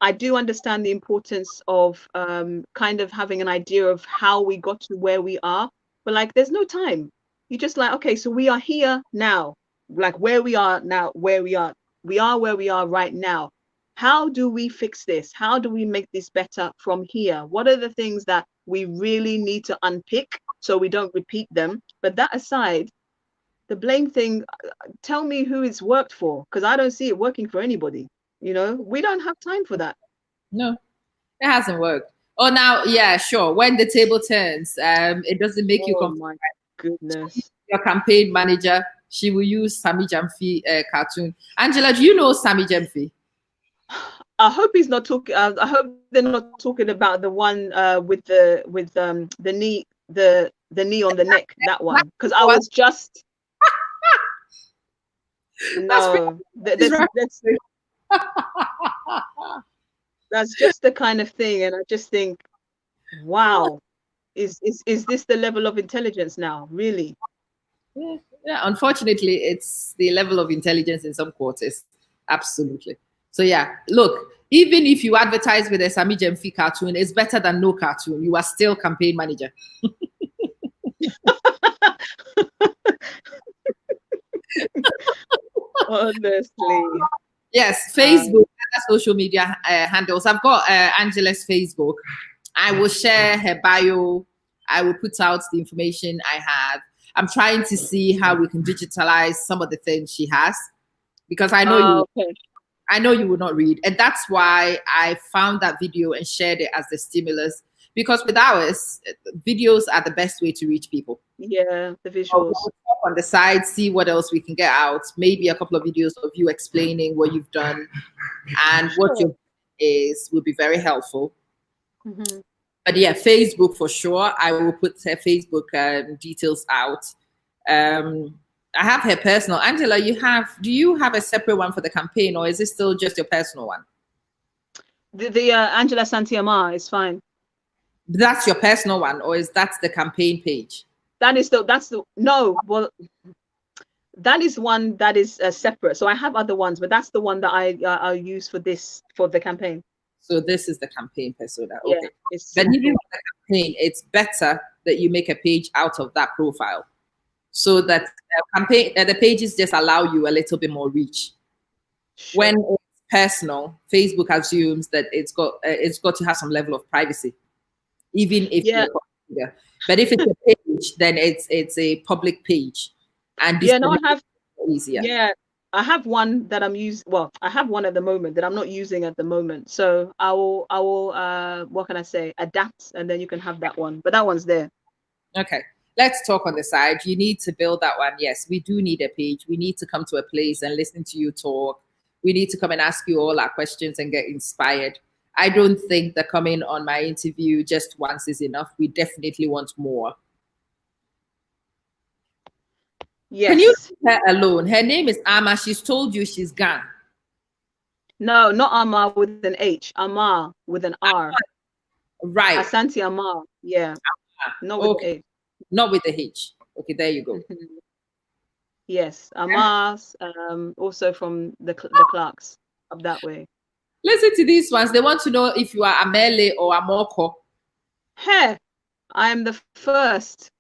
I do understand the importance of kind of having an idea of how we got to where we are, but like there's no time. You just like, okay, so we are here now, like where we are now, we are where we are right now. How do we fix this? How do we make this better from here? What are the things that we really need to unpick so we don't repeat them? But that aside, the blame thing, tell me who it's worked for, because I don't see it working for anybody. We don't have time for that. No, it hasn't worked. Oh, now, yeah, sure. When the table turns, it doesn't make you Oh comfortable. my goodness. Your campaign manager, she will use Sammy Jamfi cartoon. Angela, do you know Sammy Jamfi? I hope he's not talking. I hope they're not talking about the one with the knee on the neck. That one, because I was just That's no. pretty That's just the kind of thing, and I just think, wow, is this the level of intelligence now? Really? Yeah, yeah, unfortunately, it's the level of intelligence in some quarters. Absolutely. So yeah, look, even if you advertise with a Sami Gemfi cartoon, it's better than no cartoon. You are still campaign manager. Honestly. Yes, Facebook, other social media handles. I've got Angela's Facebook. I will share her bio. I will put out the information I have. I'm trying to see how we can digitalize some of the things she has because Okay. I know you will not read. And that's why I found that video and shared it as the stimulus. Because with ours, videos are the best way to reach people. Yeah, the We'll visuals. talk on the side, see what else we can get out. Maybe a couple of videos of you explaining what you've done and what Sure. your is will be very helpful. Hmm. But yeah, Facebook for sure. I will put her Facebook details out. I have her personal. Angela, do you have a separate one for the campaign or is it still just your personal one? The Angela Asanta Armar is fine. That's your personal one, or is that the campaign page? No, well, that is one that is separate. So I have other ones, but that's the one that I'll use for the campaign. So this is the campaign persona. Yeah, Okay. it's But even simple. for the campaign, it's better that you make a page out of that profile so that the pages just allow you a little bit more reach. Sure. When it's personal, Facebook assumes that it's got to have some level of privacy, even if Yeah. you're but if it's a page, then it's a public page, and Yeah, no, I have. easier. Yeah, I have one that I'm using. Well, I have one at the moment that I'm not using at the moment. So I will what can I say? Adapt, and then you can have that one. But that one's there. Okay. Let's talk on the side. You need to build that one. Yes, we do need a page. We need to come to a place and listen to you talk. We need to come and ask you all our questions and get inspired. I don't think that coming on my interview just once is enough. We definitely want more. Yes. Can you leave her alone? Her name is Amma. She's told you she's gone. No, not Armar with an H. Armar with an R. Right. Asante Armar. Yeah. Not with Okay. an H. Not with the H. Okay, there you go. Yes, Armar's also from the Clarks up that way. Listen to these ones. They want to know if you are Amele or Amoko. Hey, I am the first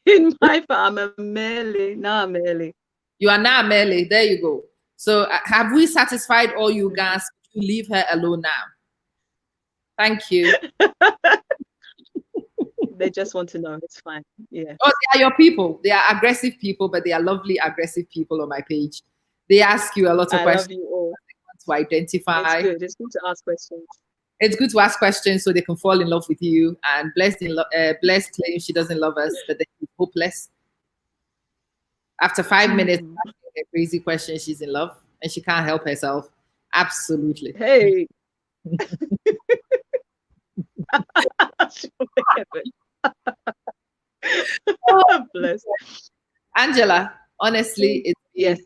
in my family. I'm a Mele, not Mele. You are now Amele. There you go. So have we satisfied all you guys? You leave her alone now. Thank you. They just want to know. It's fine. Yeah. Oh, they are your people. They are aggressive people, but they are lovely, aggressive people on my page. They ask you a lot of I questions love you all. to identify. It's good. It's good to ask questions. It's good to ask questions so they can fall in love with you. And Blessed claims she doesn't love us, but then she's hopeless. After 5 minutes asking a crazy question, she's in love and she can't help herself. Absolutely. Hey. Oh, bless. Angela, honestly, it's Yes. an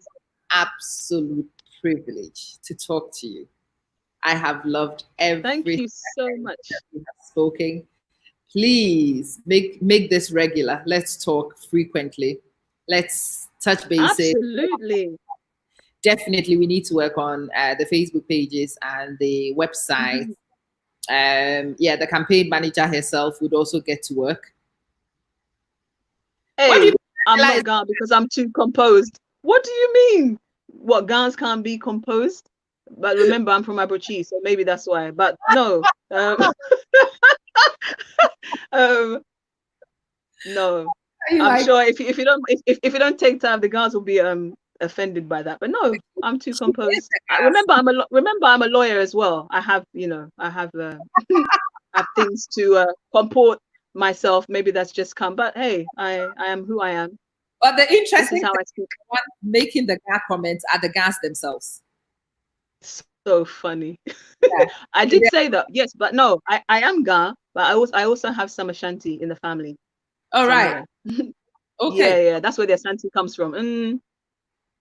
absolute privilege to talk to you. I have loved every Thank you so much. that you have spoken. Please make this regular. Let's talk frequently. Let's touch bases. Absolutely. Definitely, we need to work on the Facebook pages and the website. Yeah, the campaign manager herself would also get to work. Hey, I'm not Ga because I'm too composed. What do you mean? What, Gans can't be composed? But remember, I'm from Abuchi, so maybe that's why. But no, no. I'm sure if you don't take time, the Gans will be offended by that. But no, I'm too composed. Remember, I'm a lawyer as well. I have I have things to comport myself. Maybe that's just come. But hey, I am who I am. But the interesting This is how I speak. One making the Ga comments are the Gas themselves. So funny. Yeah. I did say that, yes, but no, I am Ga, but I also have some Ashanti in the family. All right. Okay. Yeah, that's where the Asante comes from.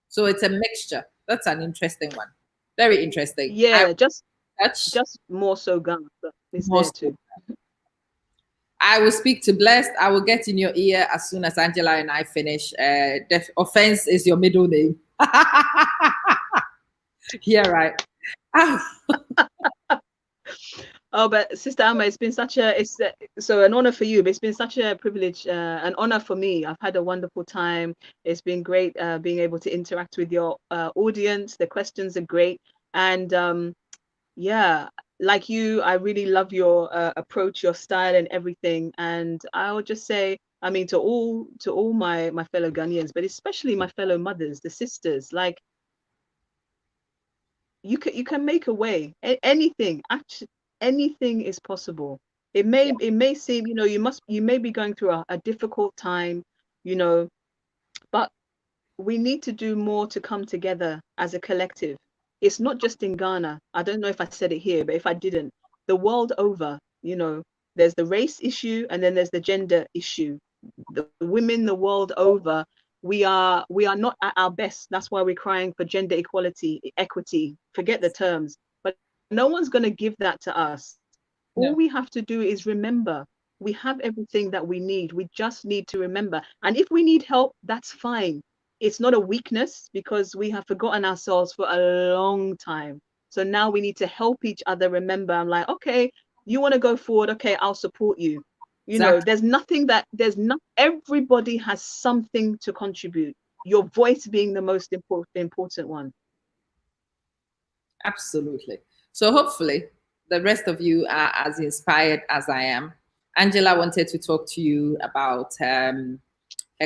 So it's a mixture. That's an interesting one. Very interesting. Yeah, just more so Ga, but it's there too. I will speak to Blessed. I will get in your ear as soon as Angela and I finish. Offense is your middle name. Yeah, right. Oh, but Sister Amma, it's been such an honor for you, but it's been such a privilege, an honor for me. I've had a wonderful time. It's been great being able to interact with your audience. The questions are great. And yeah, like you, I really love your approach, your style and everything. And I'll just say, I mean, to all my fellow Ghanaians, but especially my fellow mothers, the sisters, like, you can make a way. Anything, actually, anything is possible. It may seem, you may be going through a difficult time, but we need to do more to come together as a collective. It's not just in Ghana. I don't know if I said it here, but if I didn't, the world over, there's the race issue and then there's the gender issue. The women the world over, we are not at our best. That's why we're crying for gender equality, equity, forget the terms, but no one's going to give that to us. All we have to do is remember we have everything that we need. We just need to remember. And if we need help, that's fine. It's not a weakness because we have forgotten ourselves for a long time. So now we need to help each other remember. I'm like, okay, you want to go forward. Okay, I'll support you. There's not everybody has something to contribute. Your voice being the most important one. Absolutely. So hopefully the rest of you are as inspired as I am. Angela wanted to talk to you about her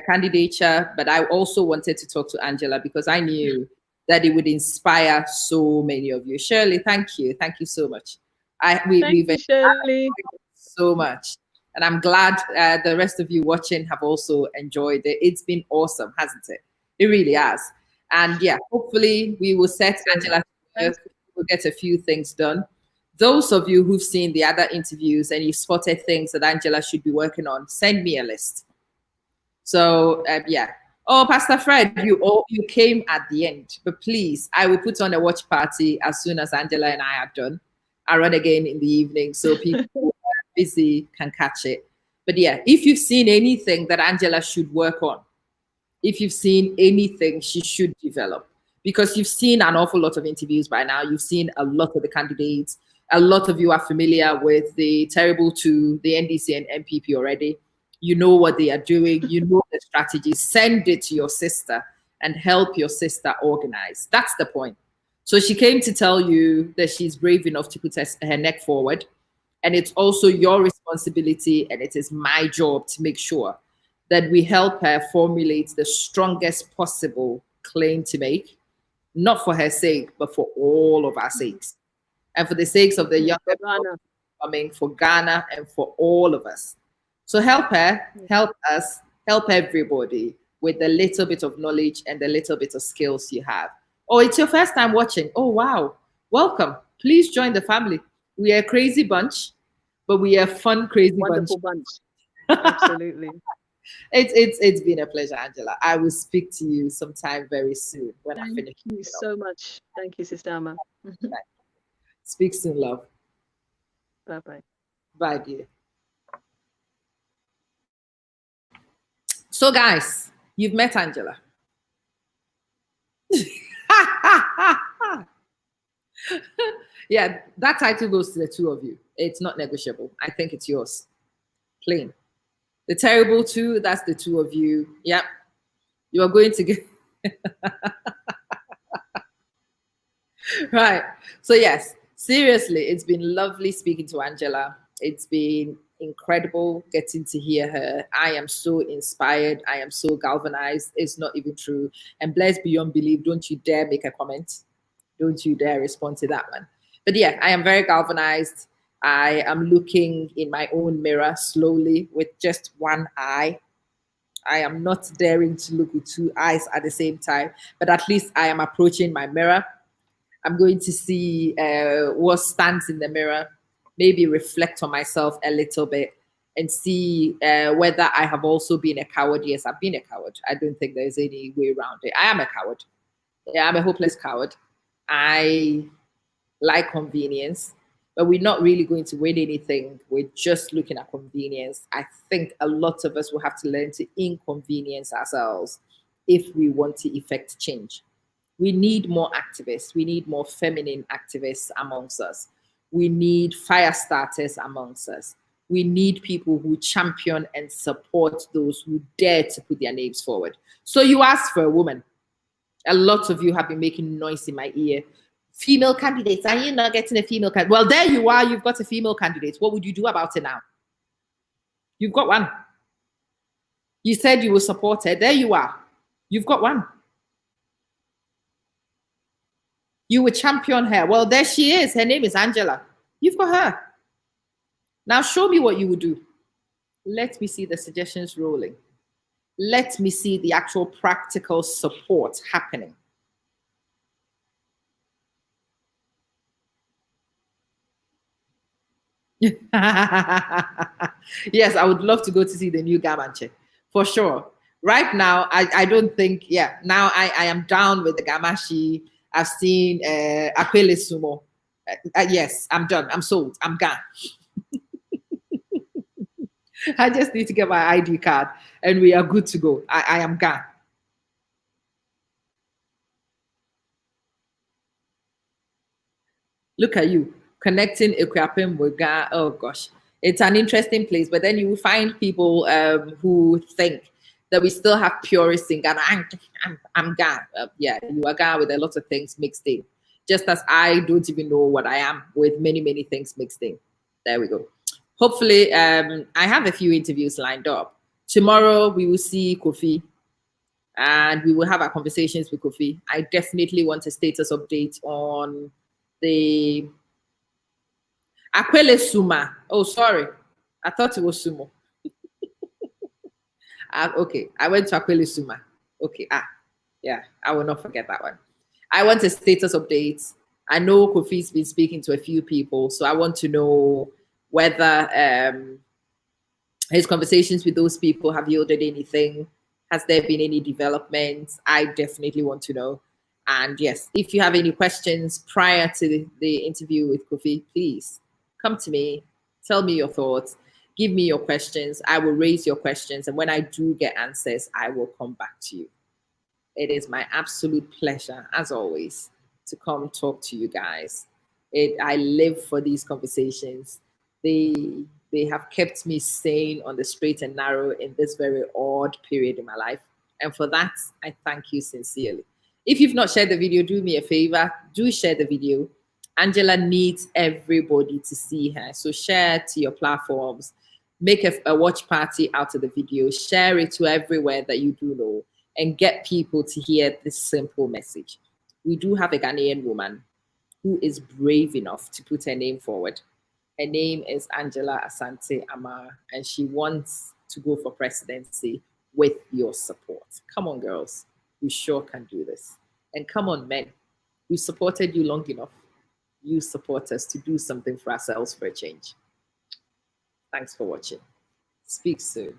candidature, but I also wanted to talk to Angela because I knew that it would inspire so many of you. Shirley, thank you. Thank you so much. Thank you, Shirley. So much. And I'm glad the rest of you watching have also enjoyed it. It's been awesome, hasn't it? It really has. And yeah, hopefully we will set Angela to work. We'll get a few things done. Those of you who've seen the other interviews and you've spotted things that Angela should be working on, send me a list. So yeah. Oh, Pastor Fred, you came at the end, but please, I will put on a watch party as soon as Angela and I are done. I'll run again in the evening so people who are busy can catch it. But yeah, if you've seen anything that Angela should work on, if you've seen anything she should develop, because you've seen an awful lot of interviews by now, you've seen a lot of the candidates, a lot of you are familiar with the terrible two, the NDC and MPP already. You know what they are doing, you know the strategy. Send it to your sister and help your sister organize. That's the point. So she came to tell you that she's brave enough to put her neck forward. And it's also your responsibility, and it is my job to make sure that we help her formulate the strongest possible claim to make, not for her sake, but for all of our sakes. And for the sakes of the young people coming, for Ghana, and for all of us. So help her, help us, help everybody with the little bit of knowledge and the little bit of skills you have. Oh, it's your first time watching. Oh, wow. Welcome. Please join the family. We are a crazy bunch, but we are a fun, crazy wonderful bunch. Absolutely. It's been a pleasure, Angela. I will speak to you sometime very soon when I finish. Thank you so much. Thank you, Sister Amma. Speak soon, love. Bye-bye. Bye, dear. So, guys, you've met Angela. Yeah, that title goes to the two of you. It's not negotiable. I think it's yours. Plain. The terrible two, that's the two of you. Yep. You are going to get... Right. So, yes, seriously, it's been lovely speaking to Angela. It's been incredible getting to hear her. I am so inspired. I am so galvanized. It's not even true. And blessed beyond belief, don't you dare make a comment. Don't you dare respond to that one. But yeah, I am very galvanized. I am looking in my own mirror slowly with just one eye. I am not daring to look with two eyes at the same time, but at least I am approaching my mirror. I'm going to see what stands in the mirror, maybe reflect on myself a little bit and see whether I have also been a coward. Yes, I've been a coward. I don't think there's any way around it. I am a coward. Yeah, I'm a hopeless coward. I like convenience, but we're not really going to win anything. We're just looking at convenience. I think a lot of us will have to learn to inconvenience ourselves if we want to effect change. We need more activists. We need more feminine activists amongst us. We need fire starters amongst us. We need people who champion and support those who dare to put their names forward. So you asked for a woman. A lot of you have been making noise in my ear. Female candidates, are you not getting a female candidate? Well, there you are. You've got a female candidate. What would you do about it now? You've got one. You said you will support her. There you are. You've got one. You would champion her. Well, there she is. Her name is Angela. You've got her. Now show me what you would do. Let me see the suggestions rolling. Let me see the actual practical support happening. Yes, I would love to go to see the new Gamanche, for sure. Right now, I don't think, yeah, now I am down with the Gamashi. I've seen Aquile Sumo. Yes, I'm done. I'm sold. I'm gone. I just need to get my ID card and we are good to go. I am gone. Look at you connecting Equiapim with Ghana. Oh gosh, it's an interesting place. But then you will find people who think that we still have purists in Ghana. I'm Ghana. Yeah, you are Ghana with a lot of things mixed in. Just as I don't even know what I am with many, many things mixed in. There we go. Hopefully, I have a few interviews lined up. Tomorrow, we will see Kofi and we will have our conversations with Kofi. I definitely want a status update on the Aquile Suma. Oh, sorry. I thought it was Sumo. Okay, I went to Aquile Suma. Okay, yeah, I will not forget that one. I want a status update. I know Kofi's been speaking to a few people, so I want to know whether his conversations with those people have yielded anything. Has there been any developments? I definitely want to know. And yes, if you have any questions prior to the interview with Kofi, please come to me, tell me your thoughts, give me your questions. I will raise your questions. And when I do get answers, I will come back to you. It is my absolute pleasure, as always, to come talk to you guys. I live for these conversations. They have kept me sane on the straight and narrow in this very odd period in my life. And for that, I thank you sincerely. If you've not shared the video, do me a favor, do share the video. Angela needs everybody to see her. So share to your platforms, make a watch party out of the video, share it to everywhere that you do know, and get people to hear this simple message. We do have a Ghanaian woman who is brave enough to put her name forward. Her name is Angela Asanta Armar, and she wants to go for presidency with your support. Come on, girls. We sure can do this. And come on, men. We supported you long enough. You support us to do something for ourselves for a change. Thanks for watching. Speak soon.